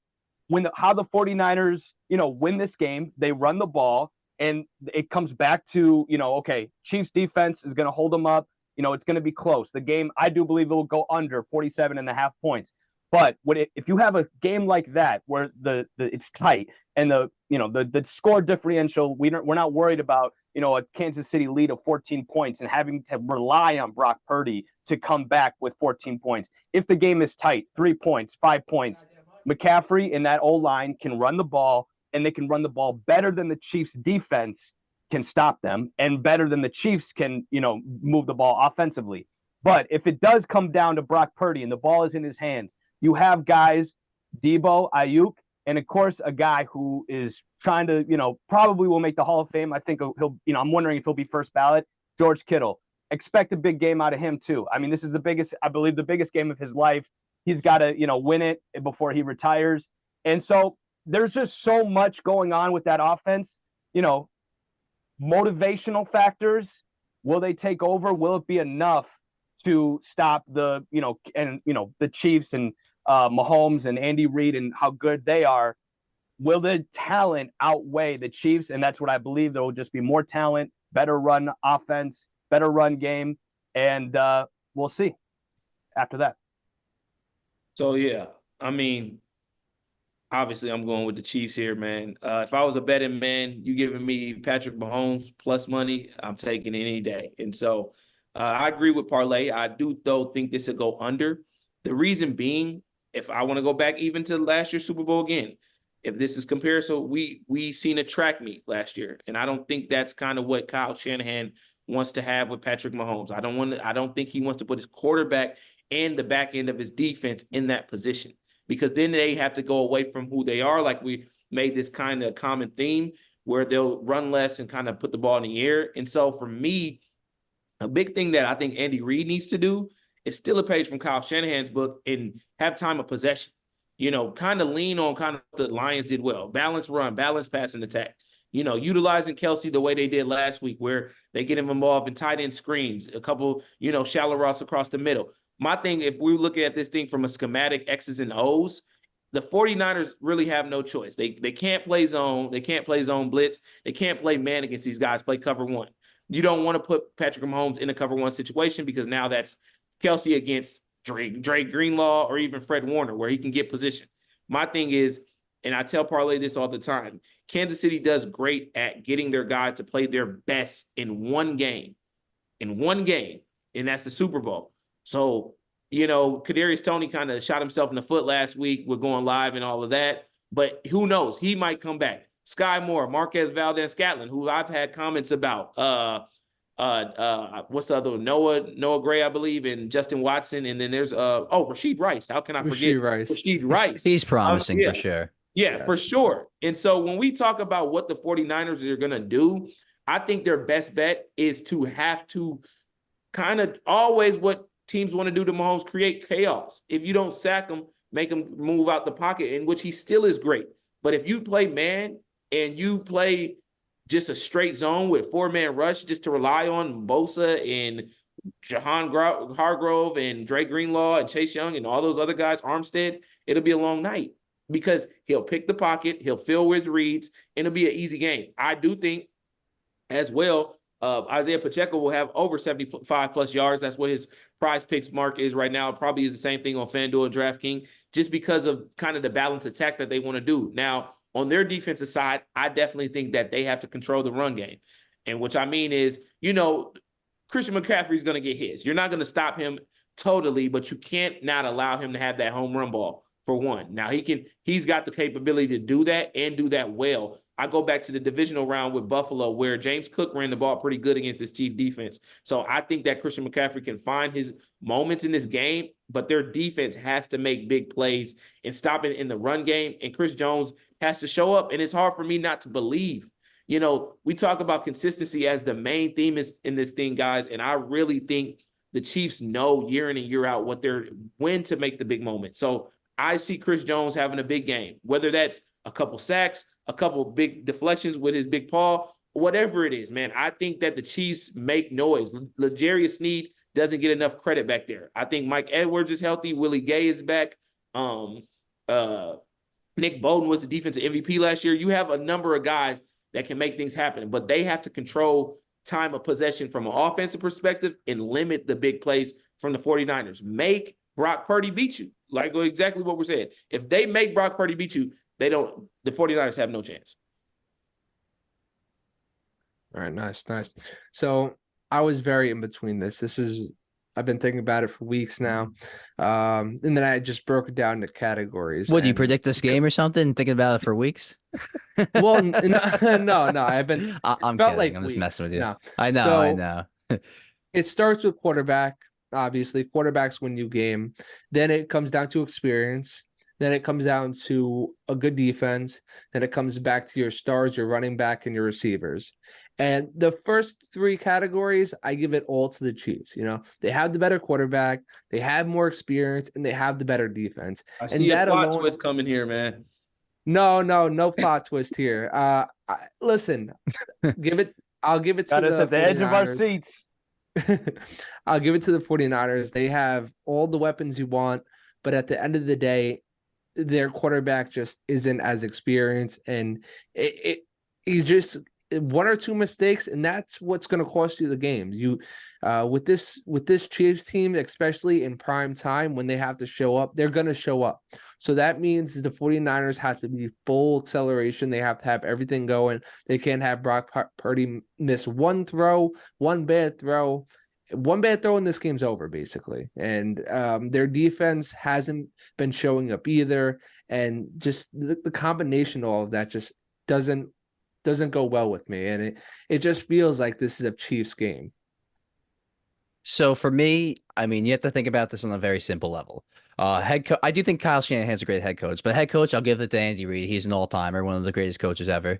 how the 49ers, win this game, they run the ball, and it comes back to, okay, Chiefs defense is going to hold them up. It's going to be close. The game, I do believe it will go under 47.5 points. But if you have a game like that where the it's tight and the score differential, we're not worried about a Kansas City lead of 14 points and having to rely on Brock Purdy to come back with 14 points. If the game is tight, 3 points, 5 points, McCaffrey and that O-line can run the ball, and they can run the ball better than the Chiefs defense can stop them, and better than the Chiefs can, move the ball offensively. But if it does come down to Brock Purdy and the ball is in his hands, you have guys, Debo, Ayuk, and of course a guy who is trying to, probably will make the Hall of Fame. I think he'll, I'm wondering if he'll be first ballot. George Kittle. Expect a big game out of him too. I mean, this is I believe the biggest game of his life. He's got to, win it before he retires. And so there's just so much going on with that offense. Motivational factors. Will they take over? Will it be enough to stop the Chiefs and Mahomes and Andy Reid and how good they are? Will the talent outweigh the Chiefs? And that's what I believe. There will just be more talent, better run offense, better run game, and we'll see after that. So, yeah, I mean, obviously I'm going with the Chiefs here, man. If I was a betting man, you giving me Patrick Mahomes plus money, I'm taking it any day. And so I agree with Parlay. I do, though, think this will go under. The reason being, if I want to go back even to last year's Super Bowl again, if this is comparison, we seen a track meet last year, and I don't think that's kind of what Kyle Shanahan wants to have with Patrick Mahomes. I don't think he wants to put his quarterback and the back end of his defense in that position, because then they have to go away from who they are. Like we made this kind of common theme where they'll run less and kind of put the ball in the air. And so for me, a big thing that I think Andy Reid needs to do is steal a page from Kyle Shanahan's book and have time of possession. Kind of lean on kind of the Lions did well. Balance run, balance pass and attack. Utilizing Kelsey the way they did last week, where they get him involved in tight end screens, a couple, shallow routes across the middle. My thing, if we're looking at this thing from a schematic X's and O's, the 49ers really have no choice. They can't play zone. They can't play zone blitz. They can't play man against these guys, play cover one. You don't want to put Patrick Mahomes in a cover one situation, because now that's Kelsey against Dre Greenlaw or even Fred Warner, where he can get position. My thing is, and I tell Parlay this all the time, Kansas City does great at getting their guys to play their best in one game, and that's the Super Bowl. So, Kadarius Toney kind of shot himself in the foot last week with going live and all of that, but who knows? He might come back. Sky Moore, Marquez Valdez-Scantling, who I've had comments about, what's the other one? Noah Gray, I believe, and Justin Watson, and then there's Rashid Rice. How can I forget Rashid Rice? He's promising for sure. Yeah, yes, for sure. And so when we talk about what the 49ers are going to do, I think their best bet is to have to kind of always what teams want to do to Mahomes, create chaos. If you don't sack him, make him move out the pocket, in which he still is great. But if you play man and you play just a straight zone with four-man rush just to rely on Bosa and Jahan Hargrove and Dre Greenlaw and Chase Young and all those other guys, Armstead, it'll be a long night, because he'll pick the pocket, he'll fill his reads, and it'll be an easy game. I do think as well, Isaiah Pacheco will have over 75-plus yards. That's what his prize picks mark is right now. It probably is the same thing on FanDuel and DraftKings, just because of kind of the balanced attack that they want to do. Now, on their defensive side, I definitely think that they have to control the run game. And which I mean is, Christian McCaffrey is going to get his. You're not going to stop him totally, but you can't not allow him to have that home run ball, for one. Now, he's got the capability to do that and do that well. I go back to the divisional round with Buffalo, where James Cook ran the ball pretty good against this Chief defense. So I think that Christian McCaffrey can find his moments in this game, but their defense has to make big plays and stop it in the run game. And Chris Jones has to show up. And it's hard for me not to believe. We talk about consistency as the main theme in this thing, guys. And I really think the Chiefs know year in and year out when to make the big moment. So I see Chris Jones having a big game, whether that's a couple sacks, a couple big deflections with his big paw, whatever it is, man. I think that the Chiefs make noise. L'Jarius Sneed doesn't get enough credit back there. I think Mike Edwards is healthy. Willie Gay is back. Nick Bolton was the defensive MVP last year. You have a number of guys that can make things happen, but they have to control time of possession from an offensive perspective and limit the big plays from the 49ers. Make Brock Purdy beat you. like exactly what we're saying. If they make Brock Purdy beat you, the 49ers have no chance. All right, nice. So I was very in between this. I've been thinking about it for weeks now. And then I just broke it down into categories. Would you and predict this game or something? Thinking about it for weeks? Well, no, I've been. I'm felt kidding. like I'm just messing with you. No. I know. So it starts with quarterback. Obviously, quarterbacks win you game. Then it comes down to experience. Then it comes down to a good defense. Then it comes back to your stars, your running back, and your receivers. And the first three categories, I give it all to the Chiefs. You know, they have the better quarterback, they have more experience, and they have the better defense. I And see a that plot alone, twist coming here, man. no plot twist here. Listen, I'll give it to Got us the at the edge of our 49ers. seats. I'll give it to the 49ers. They have all the weapons you want, but at the end of the day, their quarterback just isn't as experienced, and he just one or two mistakes, and that's what's going to cost you the games. You with this Chiefs team, especially in prime time when they have to show up, they're going to show up. So that means the 49ers have to be full acceleration. They have to have everything going. They can't have Brock Purdy miss one bad throw. One bad throw and this game's over, basically. And their defense hasn't been showing up either. And just the combination of all of that just doesn't go well with me. And it just feels like this is a Chiefs game. So for me, I mean, you have to think about this on a very simple level. Head coach, I do think Kyle Shanahan's a great head coach, but head coach, I'll give it to Andy Reid. He's an all-timer, one of the greatest coaches ever.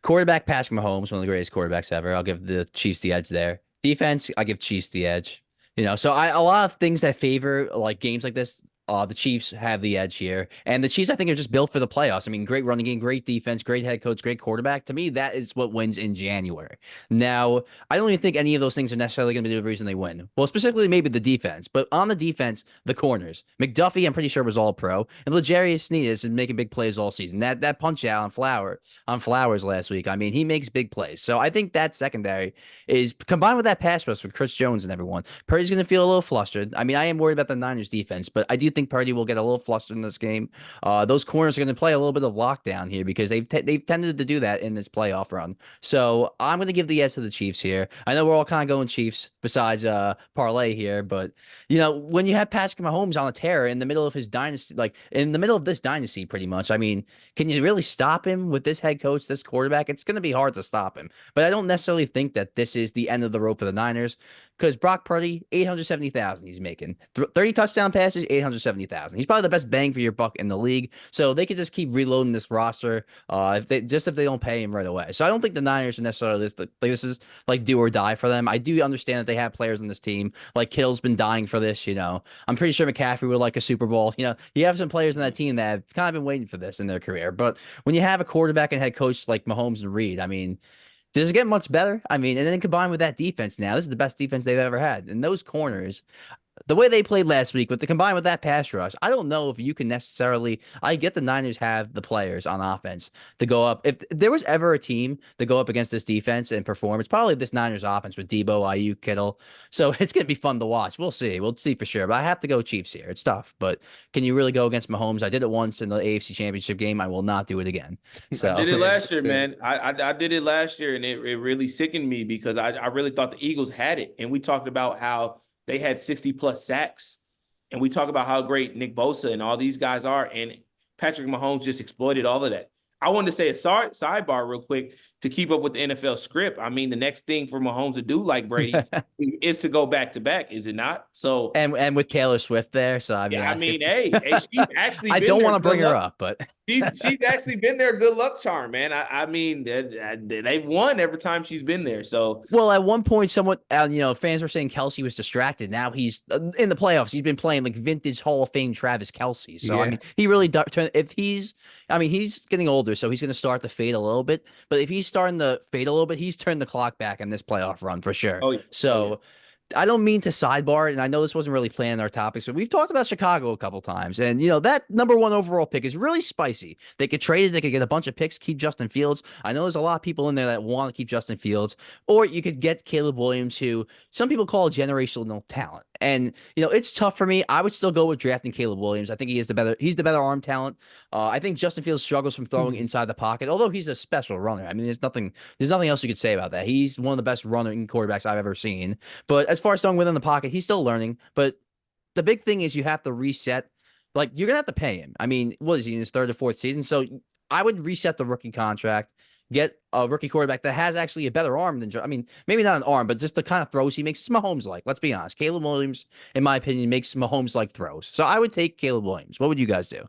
Quarterback, Patrick Mahomes, one of the greatest quarterbacks ever. I'll give the Chiefs the edge there. Defense, I give Chiefs the edge. You know, so a lot of things that favor like games like this. The Chiefs have the edge here, and the Chiefs I think are just built for the playoffs. I mean, great running game, great defense, great head coach, great quarterback. To me, that is what wins in January. Now, I don't even think any of those things are necessarily going to be the reason they win. Well, specifically maybe the defense, but on the defense, the corners, McDuffie, I'm pretty sure was all pro, and L'Jarius Sneed is making big plays all season. That punch out on Flowers last week. I mean, he makes big plays. So I think that secondary is combined with that pass rush with Chris Jones and everyone. Purdy's going to feel a little flustered. I mean, I am worried about the Niners defense, but I do think Purdy will get a little flustered in this game. Those corners are going to play a little bit of lockdown here because they've tended to do that in this playoff run. So I'm going to give the edge to the Chiefs here. I know we're all kind of going Chiefs besides parlay here, but you know when you have Patrick Mahomes on a tear in the middle of his dynasty, like in the middle of this dynasty, pretty much. I mean, can you really stop him with this head coach, this quarterback? It's going to be hard to stop him. But I don't necessarily think that this is the end of the road for the Niners. Because Brock Purdy, $870,000 he's making. 30 touchdown passes, $870,000. He's probably the best bang for your buck in the league. So they could just keep reloading this roster if they don't pay him right away. So I don't think the Niners are necessarily this is like do or die for them. I do understand that they have players on this team. Like Kittle's been dying for this, you know. I'm pretty sure McCaffrey would like a Super Bowl. You know, you have some players on that team that have kind of been waiting for this in their career. But when you have a quarterback and head coach like Mahomes and Reid, I mean, does it get much better? I mean, and then combined with that defense now, this is the best defense they've ever had. And those corners, the way they played last week, combined with that pass rush, I don't know if you can necessarily. I get the Niners have the players on offense to go up. If there was ever a team to go up against this defense and perform, it's probably this Niners offense with Debo, Ayuk, Kittle. So it's going to be fun to watch. We'll see. We'll see for sure. But I have to go Chiefs here. It's tough. But can you really go against Mahomes? I did it once in the AFC Championship game. I will not do it again. So I did it last year, man. I did it last year, and it really sickened me because I really thought the Eagles had it. And we talked about how they had 60-plus sacks. And we talk about how great Nick Bosa and all these guys are. And Patrick Mahomes just exploited all of that. I wanted to say a sidebar real quick to keep up with the NFL script. I mean, the next thing for Mahomes to do, like Brady, is to go back-to-back, is it not? So and with Taylor Swift there, so I mean, yeah, hey, she's actually. I don't want to bring her up, but she's actually been there. Good luck charm, man. I mean, they've won every time she's been there. So well, at one point, somewhat, you know, fans were saying Kelsey was distracted. Now he's in the playoffs. He's been playing like vintage Hall of Fame Travis Kelsey. So I mean, he really if he's, I mean, he's getting older, so he's going to start to fade a little bit. But if he's starting to fade a little bit, he's turned the clock back in this playoff run for sure. Oh, yeah. So I don't mean to sidebar, and I know this wasn't really planned in our topics, but we've talked about Chicago a couple times. And, you know, that #1 overall pick is really spicy. They could trade it. They could get a bunch of picks, keep Justin Fields. I know there's a lot of people in there that want to keep Justin Fields. Or you could get Caleb Williams, who some people call generational talent. And it's tough for me. I would still go with drafting Caleb Williams. I think he's the better arm talent. I think Justin Fields struggles from throwing inside the pocket, although he's a special runner. I mean, there's nothing else you could say about that. He's one of the best running quarterbacks I've ever seen. But as far as throwing within the pocket, he's still learning. But the big thing is you have to reset. Like, you're gonna have to pay him. I mean, what is he in his third or fourth season? So I would reset the rookie contract. Get a rookie quarterback that has actually a better arm than I mean, maybe not an arm, but just the kind of throws he makes Mahomes like. Let's be honest. Caleb Williams, in my opinion, makes Mahomes like throws. So I would take Caleb Williams. What would you guys do?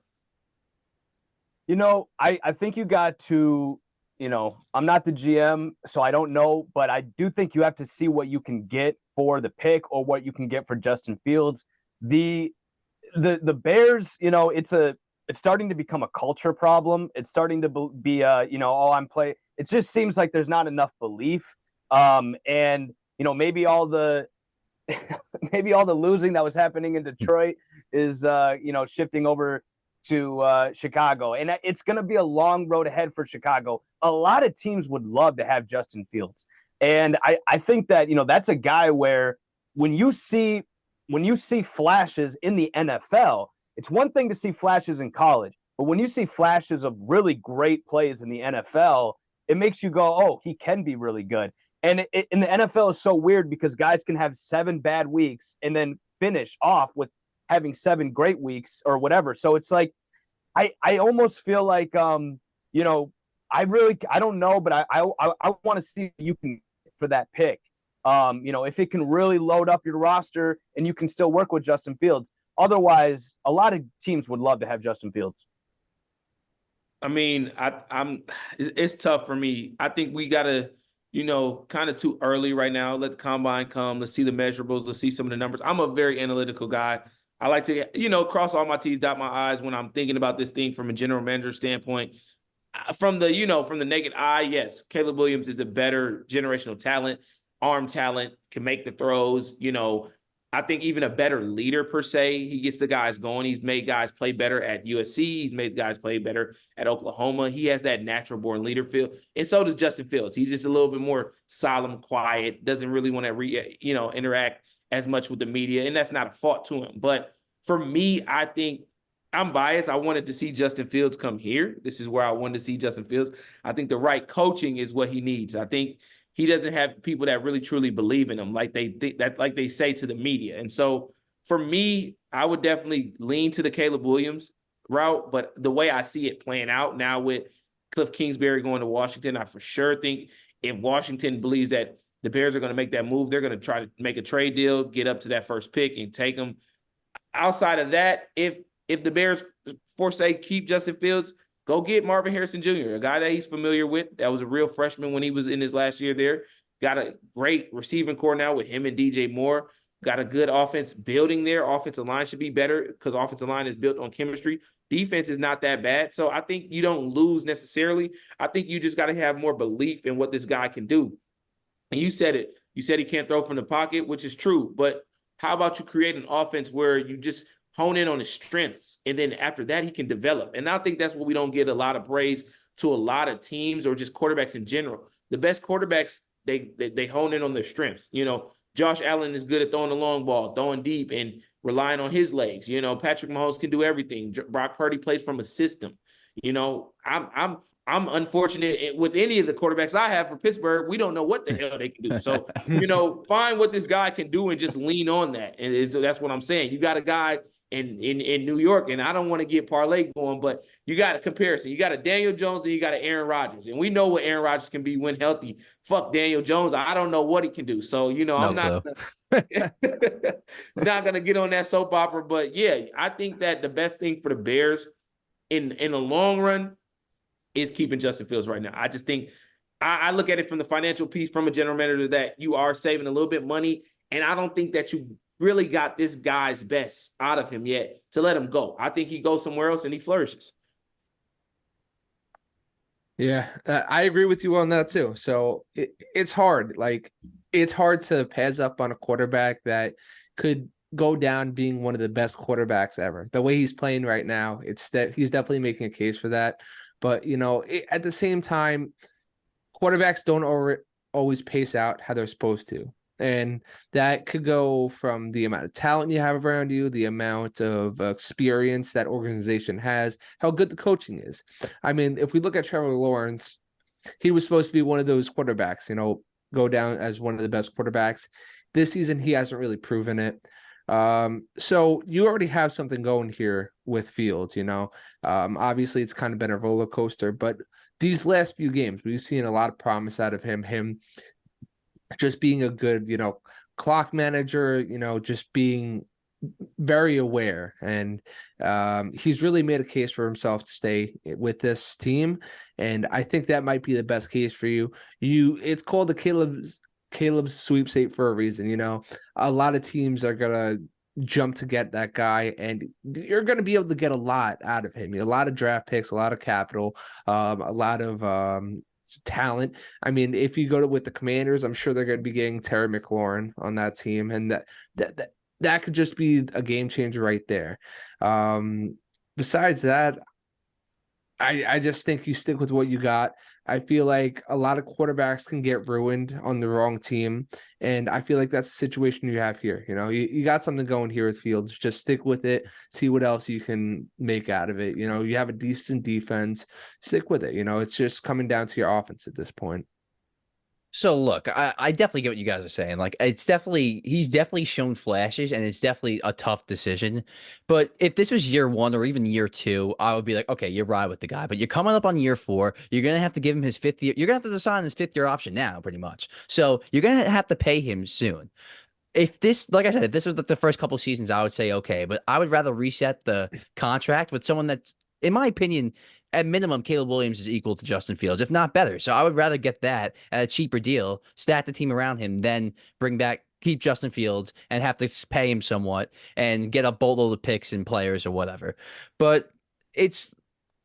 I think you got to, I'm not the GM, so I don't know, but I do think you have to see what you can get for the pick or what you can get for Justin Fields. The Bears, it's starting to become a culture problem. It's starting to be, it just seems like there's not enough belief. And maybe all the losing that was happening in Detroit is, shifting over to Chicago. And it's going to be a long road ahead for Chicago. A lot of teams would love to have Justin Fields. And I think that, that's a guy where when you see flashes in the NFL, it's one thing to see flashes in college, but when you see flashes of really great plays in the NFL, it makes you go, oh, he can be really good. And in the NFL is so weird because guys can have 7 bad weeks and then finish off with having 7 great weeks or whatever. So it's like, I almost feel like, I don't know, but I want to see what you can for that pick. If it can really load up your roster and you can still work with Justin Fields. Otherwise, a lot of teams would love to have Justin Fields. I mean, it's tough for me. I think we gotta, kind of too early right now. Let the combine come. Let's see the measurables. Let's see some of the numbers. I'm a very analytical guy. I like to, cross all my T's, dot my I's when I'm thinking about this thing from a general manager standpoint. From the naked eye, yes, Caleb Williams is a better generational talent, arm talent, can make the throws, I think even a better leader per se. He gets the guys going. He's made guys play better at USC. He's made guys play better at Oklahoma. He has that natural born leader feel. And so does Justin Fields. He's just a little bit more solemn, quiet, doesn't really want to interact as much with the media. And that's not a fault to him. But for me, I think I'm biased. I wanted to see Justin Fields come here. This is where I wanted to see Justin Fields. I think the right coaching is what he needs. I think he doesn't have people that really truly believe in him, like they say to the media. And so for me, I would definitely lean to the Caleb Williams route. But the way I see it playing out now with Cliff Kingsbury going to Washington, I for sure think if Washington believes that the Bears are going to make that move, they're going to try to make a trade deal, get up to that first pick and take them. Outside of that, if the Bears forsake keep Justin Fields, go get Marvin Harrison Jr., a guy that he's familiar with. That was a real freshman when he was in his last year there. Got a great receiving core now with him and DJ Moore. Got a good offense building there. Offensive line should be better because offensive line is built on chemistry. Defense is not that bad. So I think you don't lose necessarily. I think you just got to have more belief in what this guy can do. And you said it. You said he can't throw from the pocket, which is true. But how about you create an offense where you just hone in on his strengths, and then after that, he can develop. And I think that's what we don't get a lot of praise to a lot of teams or just quarterbacks in general. The best quarterbacks, they hone in on their strengths. Josh Allen is good at throwing the long ball, throwing deep, and relying on his legs. Patrick Mahomes can do everything. Brock Purdy plays from a system. I'm unfortunate with any of the quarterbacks I have for Pittsburgh. We don't know what the hell they can do. So, find what this guy can do and just lean on that. And so that's what I'm saying. You got a guy in New York, and I don't want to get parlay going, but you got a comparison. You got a Daniel Jones and you got an Aaron Rodgers. And we know what Aaron Rodgers can be when healthy. Fuck Daniel Jones. I don't know what he can do. So, I'm not going to get on that soap opera. But, yeah, I think that the best thing for the Bears in the long run is keeping Justin Fields right now. I just think I look at it from the financial piece from a general manager that you are saving a little bit money, and I don't think that you really got this guy's best out of him yet to let him go. I think he goes somewhere else and he flourishes. Yeah, I agree with you on that too. So it's hard. Like, it's hard to pass up on a quarterback that could go down being one of the best quarterbacks ever. The way he's playing right now, he's definitely making a case for that. But, at the same time, quarterbacks don't always pace out how they're supposed to. And that could go from the amount of talent you have around you, the amount of experience that organization has, how good the coaching is. I mean, if we look at Trevor Lawrence, he was supposed to be one of those quarterbacks, go down as one of the best quarterbacks. This season, he hasn't really proven it. So you already have something going here with Fields, obviously it's kind of been a roller coaster, but these last few games, we've seen a lot of promise out of him just being a good, clock manager, just being very aware. And he's really made a case for himself to stay with this team. And I think that might be the best case for you. It's called the Caleb's sweepsake for a reason. A lot of teams are gonna jump to get that guy, and you're gonna be able to get a lot out of him. A lot of draft picks, a lot of capital, a lot of talent. I mean, if you go with the Commanders, I'm sure they're going to be getting Terry McLaurin on that team, and that could just be a game changer right there. Besides that, I just think you stick with what you got. I feel like a lot of quarterbacks can get ruined on the wrong team, and I feel like that's the situation you have here. You got something going here with Fields. Just stick with it. See what else you can make out of it. You have a decent defense. Stick with it. It's just coming down to your offense at this point. So look, I definitely get what you guys are saying. Like, he's definitely shown flashes, and it's definitely a tough decision. But if this was year 1 or even year 2, I would be like, okay, you ride with the guy. But you're coming up on year 4. You're gonna have to give him his 5th year. You're gonna have to decide on his 5th year option now, pretty much. So you're gonna have to pay him soon. If this, like I said, if this was the first couple seasons, I would say okay. But I would rather reset the contract with someone that's, in my opinion, at minimum, Caleb Williams is equal to Justin Fields, if not better. So I would rather get that at a cheaper deal, stack the team around him, than keep Justin Fields and have to pay him somewhat and get a boatload of picks and players or whatever. But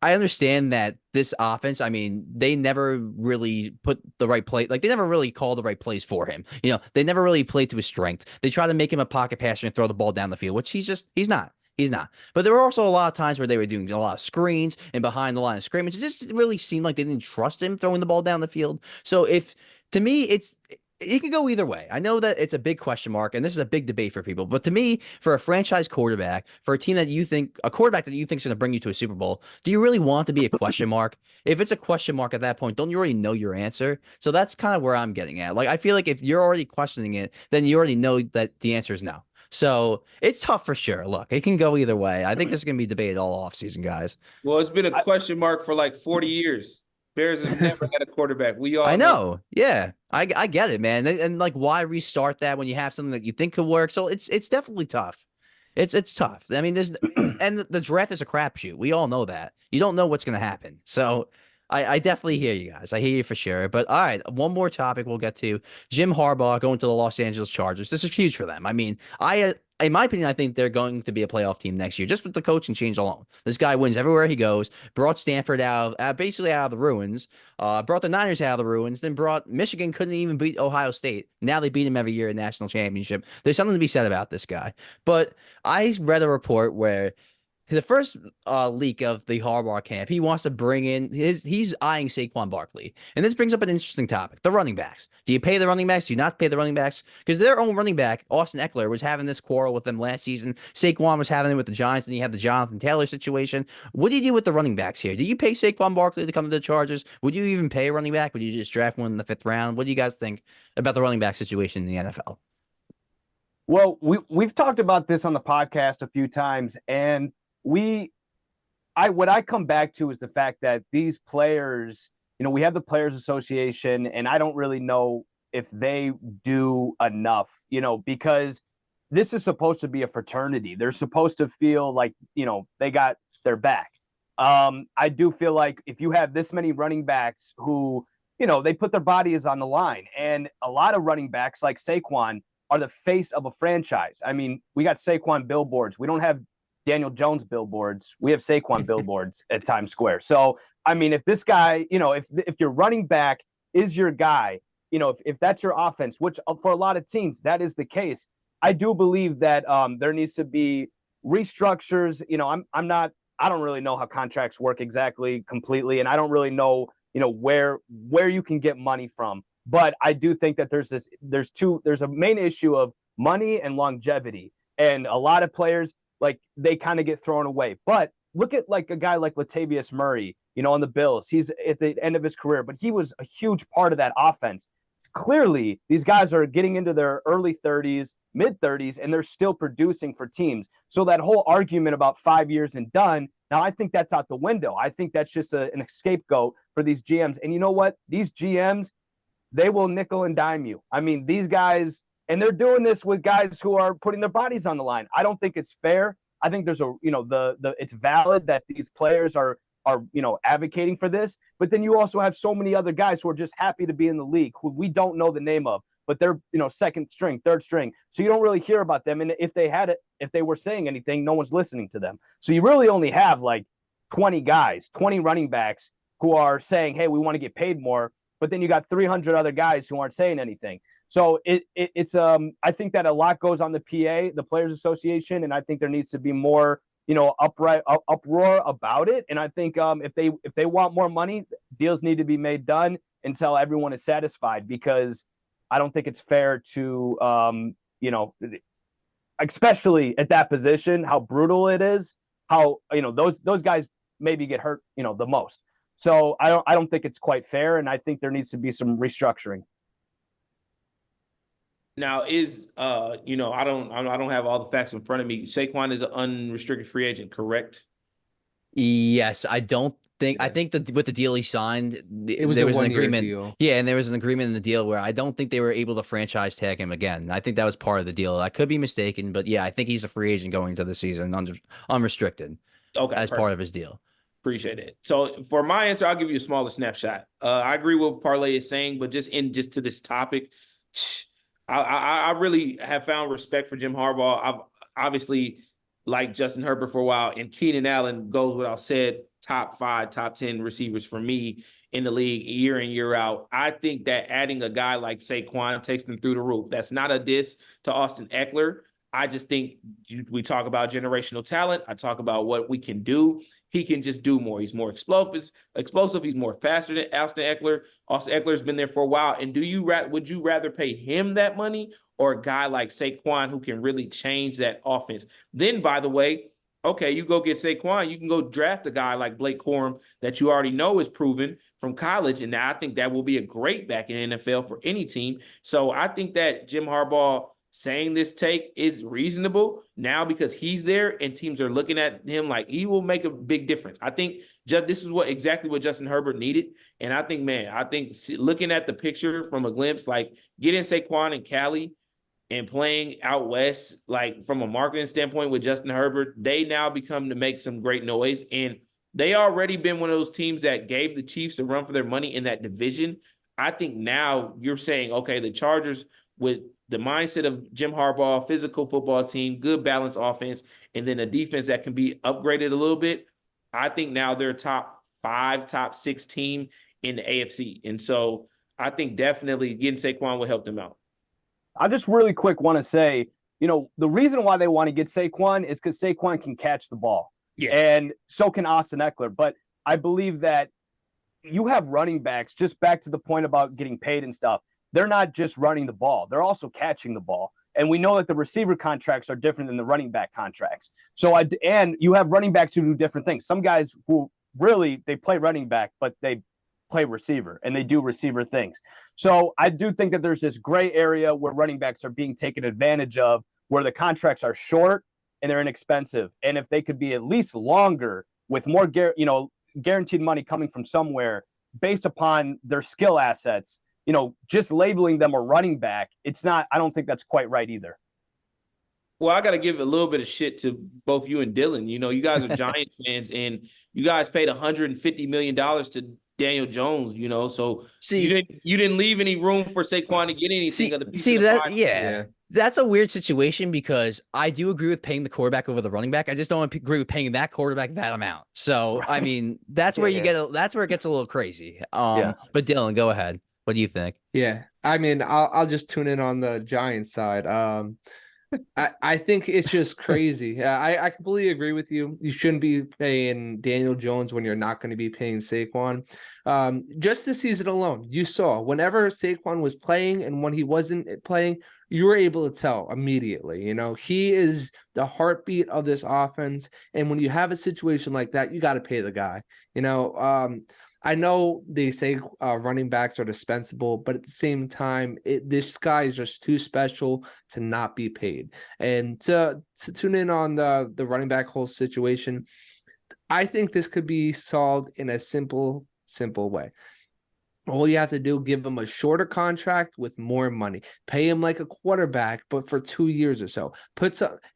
I understand that this offense, I mean, they never really put the right play. Like, they never really called the right plays for him. They never really played to his strength. They try to make him a pocket passer and throw the ball down the field, which he's not. He's not. But there were also a lot of times where they were doing a lot of screens and behind the line of scrimmage. It just really seemed like they didn't trust him throwing the ball down the field. So to me, it can go either way. I know that it's a big question mark, and this is a big debate for people. But to me, for a franchise quarterback, for a quarterback that you think is going to bring you to a Super Bowl, do you really want to be a question mark? If it's a question mark at that point, don't you already know your answer? So that's kind of where I'm getting at. Like, I feel like if you're already questioning it, then you already know that the answer is no. So it's tough for sure. Look, it can go either way. I think this is going to be debated all offseason, guys. Well, it's been a question mark for like 40 years. Bears have never had a quarterback. We all I know. Yeah, I get it, man. And like, why restart that when you have something that you think could work? So it's definitely tough. It's tough. I mean, and the draft is a crapshoot. We all know that. You don't know what's going to happen. So I definitely hear you guys. I hear you for sure. But all right, one more topic we'll get to. Jim Harbaugh going to the Los Angeles Chargers. This is huge for them. I mean, in my opinion, I think they're going to be a playoff team next year, just with the coaching change alone. This guy wins everywhere he goes. Brought Stanford basically out of the ruins. Brought the Niners out of the ruins. Then brought Michigan, couldn't even beat Ohio State. Now they beat him every year in national championship. There's something to be said about this guy. But I read a report where the first leak of the Harbaugh camp, he wants to bring in he's eyeing Saquon Barkley. And this brings up an interesting topic: the running backs. Do you pay the running backs? Do you not pay the running backs? Because their own running back, Austin Eckler, was having this quarrel with them last season. Saquon was having it with the Giants, and you had the Jonathan Taylor situation. What do you do with the running backs here? Do you pay Saquon Barkley to come to the Chargers? Would you even pay a running back? Would you just draft one in the 5th round? What do you guys think about the running back situation in the NFL? Well, we've talked about this on the podcast a few times, and what I come back to is the fact that these players, we have the Players Association, and I don't really know if they do enough, because this is supposed to be a fraternity. They're supposed to feel like, they got their back. I do feel like if you have this many running backs who, they put their bodies on the line, and a lot of running backs like Saquon are the face of a franchise. I mean, we got Saquon billboards. We don't have Daniel Jones billboards. We have Saquon billboards at Times Square. So, I mean, if this guy, if your running back is your guy, if that's your offense, which for a lot of teams, that is the case, I do believe that there needs to be restructures. I don't really know how contracts work exactly completely. And I don't really know, where you can get money from. But I do think that there's a main issue of money and longevity. And a lot of players, like, they kind of get thrown away. But look at like a guy like Latavius Murray, on the Bills. He's at the end of his career, but he was a huge part of that offense. Clearly, these guys are getting into their early 30s, mid 30s, and they're still producing for teams. So that whole argument about 5 years and done, now I think that's out the window. I think that's just an scapegoat for these GMs. And you know what? These GMs, they will nickel and dime you. I mean, these guys, and they're doing this with guys who are putting their bodies on the line. I don't think it's fair. I think there's it's valid that these players are advocating for this, but then you also have so many other guys who are just happy to be in the league who we don't know the name of, but they're second string, third string. So you don't really hear about them. And if they were saying anything, no one's listening to them. So you really only have like 20 guys, 20 running backs who are saying, hey, we want to get paid more. But then you got 300 other guys who aren't saying anything. So it's I think that a lot goes on the PA, the Players Association, and I think there needs to be more uproar about it. And I think if they want more money, deals need to be made done until everyone is satisfied, because I don't think it's fair to especially at that position, how brutal it is, how those guys maybe get hurt the most. So I don't think it's quite fair, and I think there needs to be some restructuring. Now I don't have all the facts in front of me. Saquon is an unrestricted free agent, correct? Yes, I don't think. I think that with the deal he signed, It was there a was an one-year agreement. deal. Yeah, and there was an agreement in the deal where I don't think they were able to franchise tag him again. I think that was part of the deal. I could be mistaken, but yeah, I think he's a free agent going into the season, unrestricted, Okay, as perfect. part of his deal. Appreciate it. So for my answer, I'll give you a smaller snapshot. I agree with what Parlay is saying, but just to this topic, I really have found respect for Jim Harbaugh. I've obviously liked Justin Herbert for a while, and Keenan Allen goes without said, top 5, top 10 receivers for me in the league year in, year out. I think that adding a guy like Saquon takes them through the roof. That's not a diss to Austin Eckler. I just think we talk about generational talent. I talk about what we can do. He can just do more. He's more explosive. He's more faster than Austin Eckler. Austin Eckler's been there for a while. And would you rather pay him that money or a guy like Saquon who can really change that offense? Then, by the way, okay, you go get Saquon. You can go draft a guy like Blake Corum that you already know is proven from college. And now I think that will be a great back in the NFL for any team. So I think that Jim Harbaugh saying this take is reasonable now because he's there and teams are looking at him like he will make a big difference. I think this is exactly what Justin Herbert needed. And I think looking at the picture from a glimpse, like getting Saquon and Cali and playing out west, like from a marketing standpoint with Justin Herbert, they now become to make some great noise. And they already been one of those teams that gave the Chiefs a run for their money in that division. I think now you're saying, okay, the Chargers with the mindset of Jim Harbaugh, physical football team, good balanced offense, and then a defense that can be upgraded a little bit. I think now they're top 5, top 6 team in the AFC. And so I think definitely getting Saquon will help them out. I just really quick want to say, the reason why they want to get Saquon is because Saquon can catch the ball. Yeah. And so can Austin Eckler. But I believe that you have running backs, just back to the point about getting paid and stuff. They're not just running the ball. They're also catching the ball. And we know that the receiver contracts are different than the running back contracts. And you have running backs who do different things. Some guys who really, they play running back, but they play receiver and they do receiver things. So I do think that there's this gray area where running backs are being taken advantage of, where the contracts are short and they're inexpensive. And if they could be at least longer with more, guaranteed money coming from somewhere based upon their skill assets, just labeling them a running back, I don't think that's quite right either. Well, I got to give a little bit of shit to both you and Dylan. You guys are Giants fans, and you guys paid $150 million to Daniel Jones, so you didn't leave any room for Saquon to get anything. That's a weird situation because I do agree with paying the quarterback over the running back. I just don't agree with paying that quarterback that amount. So, I mean, that's where that's where it gets a little crazy. But Dylan, go ahead. What do you think? Yeah, I mean, I'll just tune in on the Giants side. I think it's just crazy. Yeah, I completely agree with you. You shouldn't be paying Daniel Jones when you're not going to be paying Saquon. Just this season alone, you saw whenever Saquon was playing and when he wasn't playing, you were able to tell immediately. You know, he is the heartbeat of this offense. And when you have a situation like that, you got to pay the guy. You know, I know they say running backs are dispensable, but at the same time, this guy is just too special to not be paid. And to tune in on the running back whole situation, I think this could be solved in a simple way. All you have to do, give him a shorter contract with more money. Pay him like a quarterback, but for 2 years or so.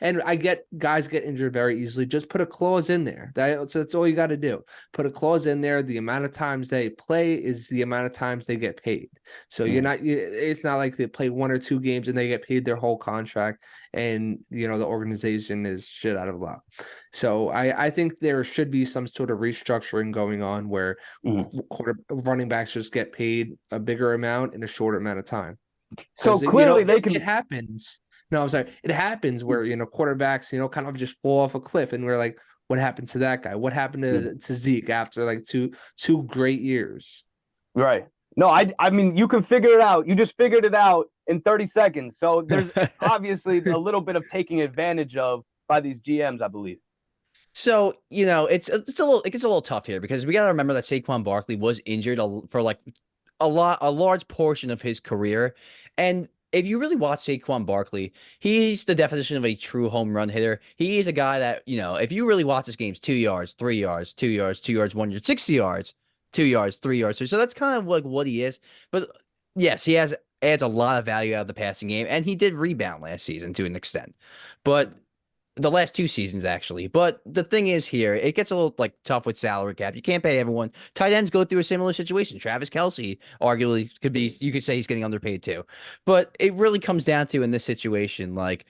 And I get guys get injured very easily. Just put a clause in there. That's all you got to do. Put a clause in there. The amount of times they play is the amount of times they get paid. So it's not like they play 1 or 2 games and they get paid their whole contract, and the organization is shit out of luck. So I think there should be some sort of restructuring going on where running backs just get paid a bigger amount in a shorter amount of time. So clearly they can. It happens. No, I'm sorry. It happens where quarterbacks kind of just fall off a cliff, and we're like, what happened to that guy? What happened to Zeke after like two great years? Right. No, I mean you can figure it out. You just figured it out in 30 seconds. So there's obviously a little bit of taking advantage of by these GMs, I believe. So, it gets a little tough here because we got to remember that Saquon Barkley was injured for like a large portion of his career. And if you really watch Saquon Barkley, he's the definition of a true home run hitter. He is a guy that, if you really watch his games, 2 yards, 3 yards, 2 yards, 2 yards, 1 yard, 60 yards, 2 yards, 3 yards. So that's kind of like what he is. But yes, he adds a lot of value out of the passing game, and he did rebound last season to an extent. But the last 2 seasons, actually. But the thing is here, it gets a little like tough with salary cap. You can't pay everyone. Tight ends go through a similar situation. Travis Kelce arguably you could say he's getting underpaid too. But it really comes down to in this situation, like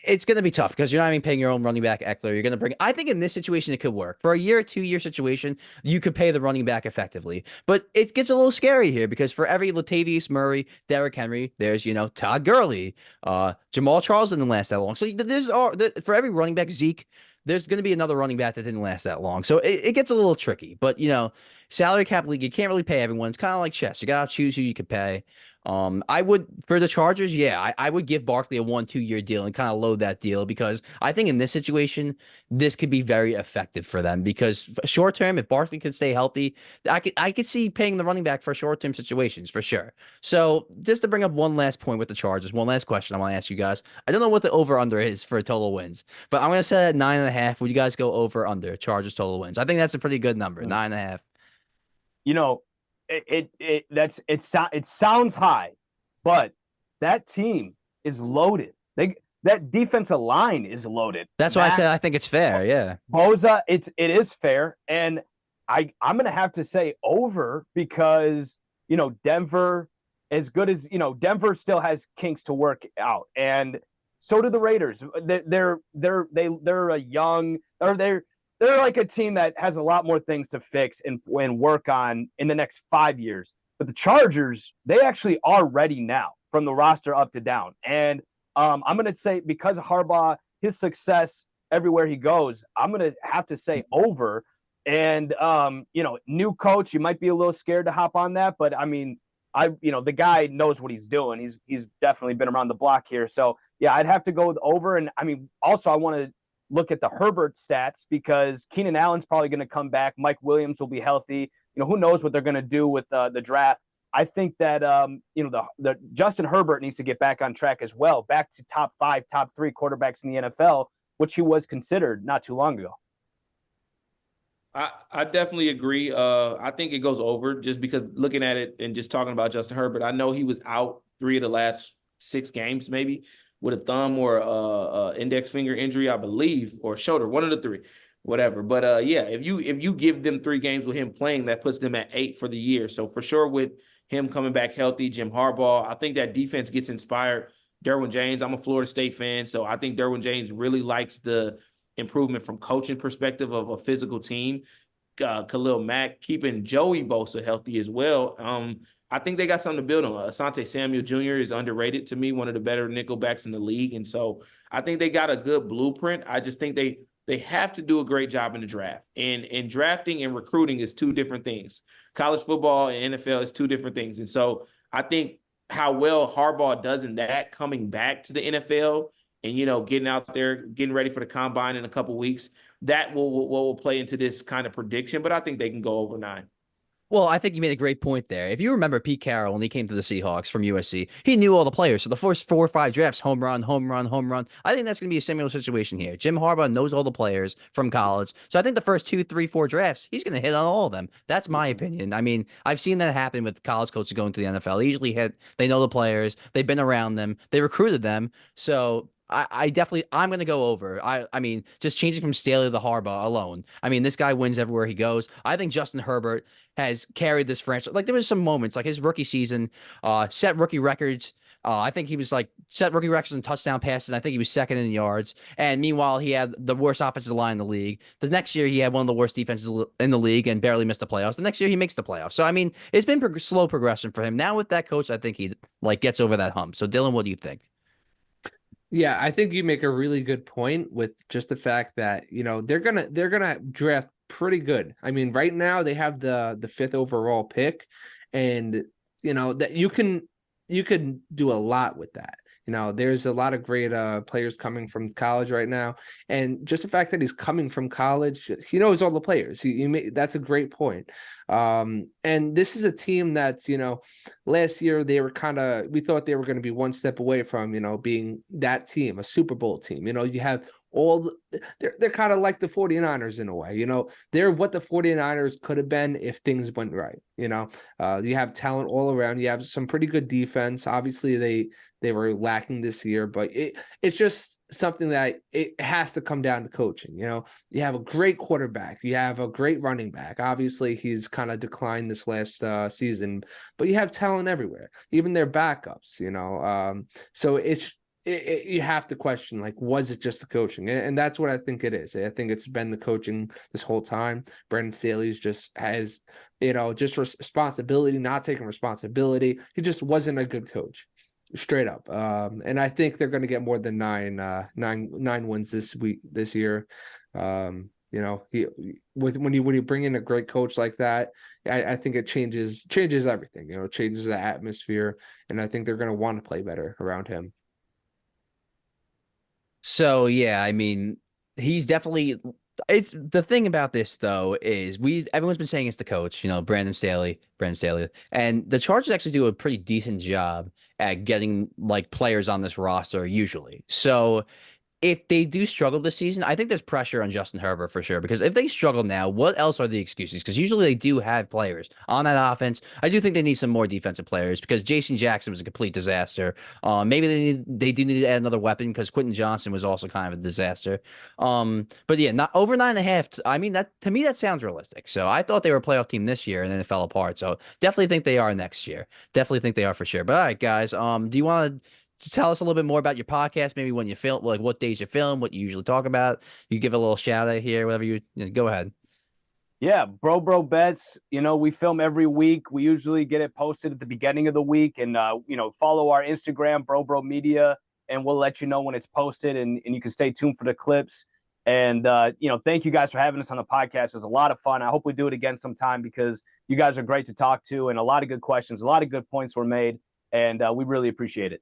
it's going to be tough because you're not even paying your own running back Eckler. You're going to I think in this situation, it could work. For a year or 2 year situation, you could pay the running back effectively. But it gets a little scary here because for every Latavius Murray, Derrick Henry, there's, Todd Gurley, Jamal Charles didn't last that long. So for every running back, Zeke, there's going to be another running back that didn't last that long. So it gets a little tricky. But, salary cap league, you can't really pay everyone. It's kind of like chess. You got to choose who you could pay. I would for the Chargers, I would give Barkley a 1-2 year deal and kind of load that deal because I think in this situation, this could be very effective for them because short term, if Barkley could stay healthy, I could see paying the running back for short term situations for sure. So just to bring up one last point with the Chargers, one last question I want to ask you guys. I don't know what the over under is for total wins, but I'm going to set it at 9.5. Would you guys go over under Chargers total wins? I think that's a pretty good number, 9.5. It sounds high, but that team is loaded. That defensive line is loaded. That's why I said I think it's fair. Yeah, Bosa, it is fair, and I'm gonna have to say over because Denver, as good as Denver still has kinks to work out, and so do the Raiders. They're a young or they're like a team that has a lot more things to fix and work on in the next 5 years. But the Chargers, they actually are ready now from the roster up to down. And I'm going to say because of Harbaugh, his success everywhere he goes, I'm going to have to say over. And, new coach, you might be a little scared to hop on that. But, I mean, the guy knows what he's doing. He's definitely been around the block here. So, yeah, I'd have to go with over. And, I mean, also I want to look at the Herbert stats because Keenan Allen's probably going to come back. Mike Williams will be healthy. Who knows what they're going to do with the draft. I think that, the Justin Herbert needs to get back on track as well, back to top 5, top 3 quarterbacks in the NFL, which he was considered not too long ago. I definitely agree. I think it goes over just because looking at it and just talking about Justin Herbert, I know he was out 3 of the last 6 games, maybe with a thumb or index finger injury, I believe, or shoulder, one of the 3, whatever. But if you give them 3 games with him playing, that puts them at 8 for the year. So for sure, with him coming back healthy, Jim Harbaugh, I think that defense gets inspired. Derwin James, I'm a Florida State fan, so I think Derwin James really likes the improvement from coaching perspective of a physical team. Khalil Mack keeping Joey Bosa healthy as well. I think they got something to build on. Asante Samuel Jr. is underrated to me, one of the better nickelbacks in the league. And so I think they got a good blueprint. I just think they have to do a great job in the draft. And drafting and recruiting is two different things. College football and NFL is two different things. And so I think how well Harbaugh does in that, coming back to the NFL and, getting out there, getting ready for the combine in a couple of weeks, that will play into this kind of prediction. But I think they can go over 9. Well, I think you made a great point there. If you remember Pete Carroll when he came to the Seahawks from USC, he knew all the players. So the first 4 or 5 drafts, home run, home run, home run. I think that's going to be a similar situation here. Jim Harbaugh knows all the players from college. So I think the first 2, 3, 4 drafts, he's going to hit on all of them. That's my opinion. I mean, I've seen that happen with college coaches going to the NFL. They usually they know the players. They've been around them. They recruited them. So I'm going to go over. I mean, just changing from Staley to Harbaugh alone. I mean, this guy wins everywhere he goes. I think Justin Herbert has carried this franchise. Like there was some moments, like his rookie season, set rookie records. I think he was like set rookie records in touchdown passes. I think he was second in yards. And meanwhile, he had the worst offensive line in the league. The next year, he had one of the worst defenses in the league and barely missed the playoffs. The next year, he makes the playoffs. So I mean, it's been slow progression for him. Now with that coach, I think he gets over that hump. So Dylan, what do you think? Yeah, I think you make a really good point with just the fact that, they're gonna draft pretty good. I mean, right now they have the 5th overall pick, and that you can do a lot with that. There's a lot of great players coming from college right now, and just the fact that he's coming from college, he knows all the players. That's a great point. And this is a team that's, last year we thought they were going to be one step away from, being that team, a Super Bowl team. You have they're kind of like the 49ers in a way. They're what the 49ers could have been if things went right. You have talent all around. You have some pretty good defense. Obviously they were lacking this year, but it's just something that it has to come down to coaching. You have a great quarterback, you have a great running back. Obviously he's kind of declined this last season, but you have talent everywhere, even their backups. So you have to question, like, was it just the coaching? And that's what I think it is. I think it's been the coaching this whole time. Brandon Staley's just has, just responsibility, not taking responsibility. He just wasn't a good coach, straight up. And I think they're going to get more than nine wins this year. When you bring in a great coach like that, I think it changes everything. It changes the atmosphere, and I think they're going to want to play better around him. So yeah, I mean, he's definitely. It's the thing about this though is everyone's been saying it's the coach, Brandon Staley, and the Chargers actually do a pretty decent job at getting like players on this roster usually. So if they do struggle this season, I think there's pressure on Justin Herbert for sure. Because if they struggle now, what else are the excuses? Because usually they do have players on that offense. I do think they need some more defensive players because Jason Jackson was a complete disaster. Maybe they do need to add another weapon because Quentin Johnson was also kind of a disaster. But yeah, not over 9.5. I mean, that to me that sounds realistic. So I thought they were a playoff team this year and then it fell apart. So definitely think they are next year. Definitely think they are for sure. But all right, guys. Do you want to tell us a little bit more about your podcast? Maybe when you film, like what days you film, what you usually talk about. You give a little shout out here, whatever go ahead. Yeah, Bro Bets. We film every week. We usually get it posted at the beginning of the week, and follow our Instagram, Bro Media, and we'll let you know when it's posted, and you can stay tuned for the clips. And thank you guys for having us on the podcast. It was a lot of fun. I hope we do it again sometime because you guys are great to talk to, and a lot of good questions, a lot of good points were made, and we really appreciate it.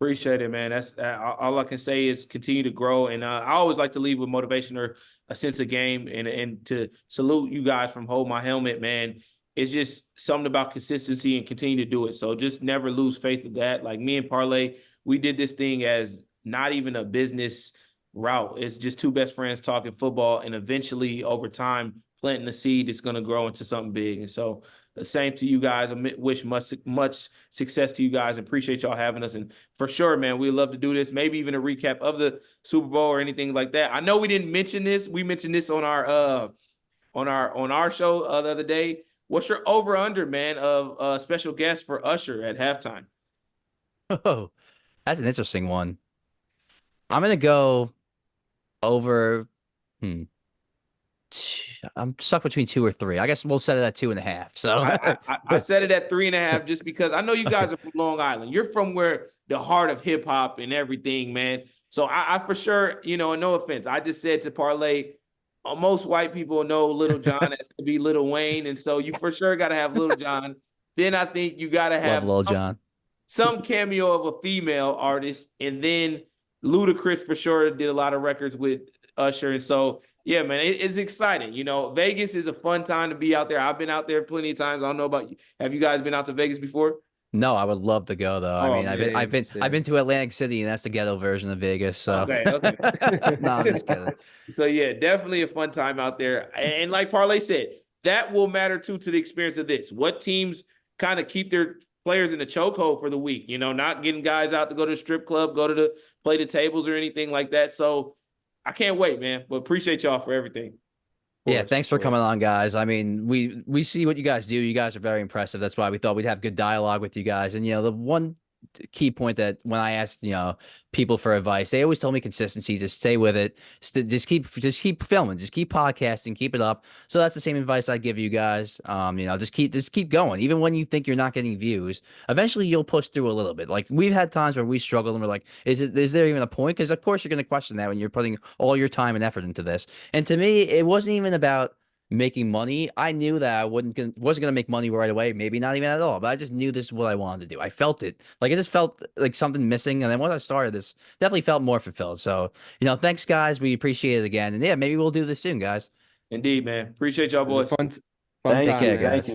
Appreciate it, man. That's all I can say is continue to grow. And I always like to leave with motivation or a sense of game, and to salute you guys from Hold My Helmet, man. It's just something about consistency and continue to do it. So just never lose faith in that. Like me and Parlay, we did this thing as not even a business route. It's just two best friends talking football, and eventually over time, planting the seed is going to grow into something big. And so the same to you guys. I wish much success to you guys. Appreciate y'all having us. And for sure, man, we'd love to do this. Maybe even a recap of the Super Bowl or anything like that. I know we didn't mention this. We mentioned this on our show the other day. What's your over under, man, of special guest for Usher at halftime? Oh, that's an interesting one. I'm gonna go over I'm stuck between 2 or 3. I guess we'll set it at 2.5. So I set it at 3.5 just because I know you guys are from Long Island. You're from where the heart of hip hop and everything, man. So I for sure, you know, no offense. I just said to parlay, most white people know Little John as to be Little Wayne. And so you for sure got to have Little John. Then I think you got to have Love Lil Jon. some cameo of a female artist. And then Ludacris for sure did a lot of records with Usher. And so, yeah, man, it's exciting. You know, Vegas is a fun time to be out there. I've been out there plenty of times. I don't know about you. Have you guys been out to Vegas before? No, I would love to go though. I Oh, mean, man, I've been to Atlantic City, and that's the ghetto version of Vegas. So Okay. no, I'm just kidding. So yeah, definitely a fun time out there. And like Parlay said, that will matter too to the experience of this. What teams kind of keep their players in the chokehold for the week? You know, not getting guys out to go to the strip club, go to the play the tables or anything like that. So I can't wait, man. But appreciate y'all for everything. Yeah, thanks for coming on, guys. I mean, we see what you guys do. You guys are very impressive. That's why we thought we'd have good dialogue with you guys. And, you know, the one key point that when I asked, you know, people for advice, they always told me consistency. Just stay with it. Just keep filming. Just keep podcasting. Keep it up. So that's the same advice I give you guys. You know, just keep going. Even when you think you're not getting views, eventually you'll push through a little bit. Like we've had times where we struggled and we're like, is there even a point? Because of course you're going to question that when you're putting all your time and effort into this. And to me, it wasn't even about making money. I knew that I wasn't gonna make money right away, maybe not even at all, but I just knew this is what I wanted to do. I felt it. Like it just felt like something missing. And then once I started this, definitely felt more fulfilled. So, you know, thanks guys. We appreciate it again. And yeah, maybe we'll do this soon, guys. Indeed, man. Appreciate y'all boys. Fun Thank time, you. man. Thank you.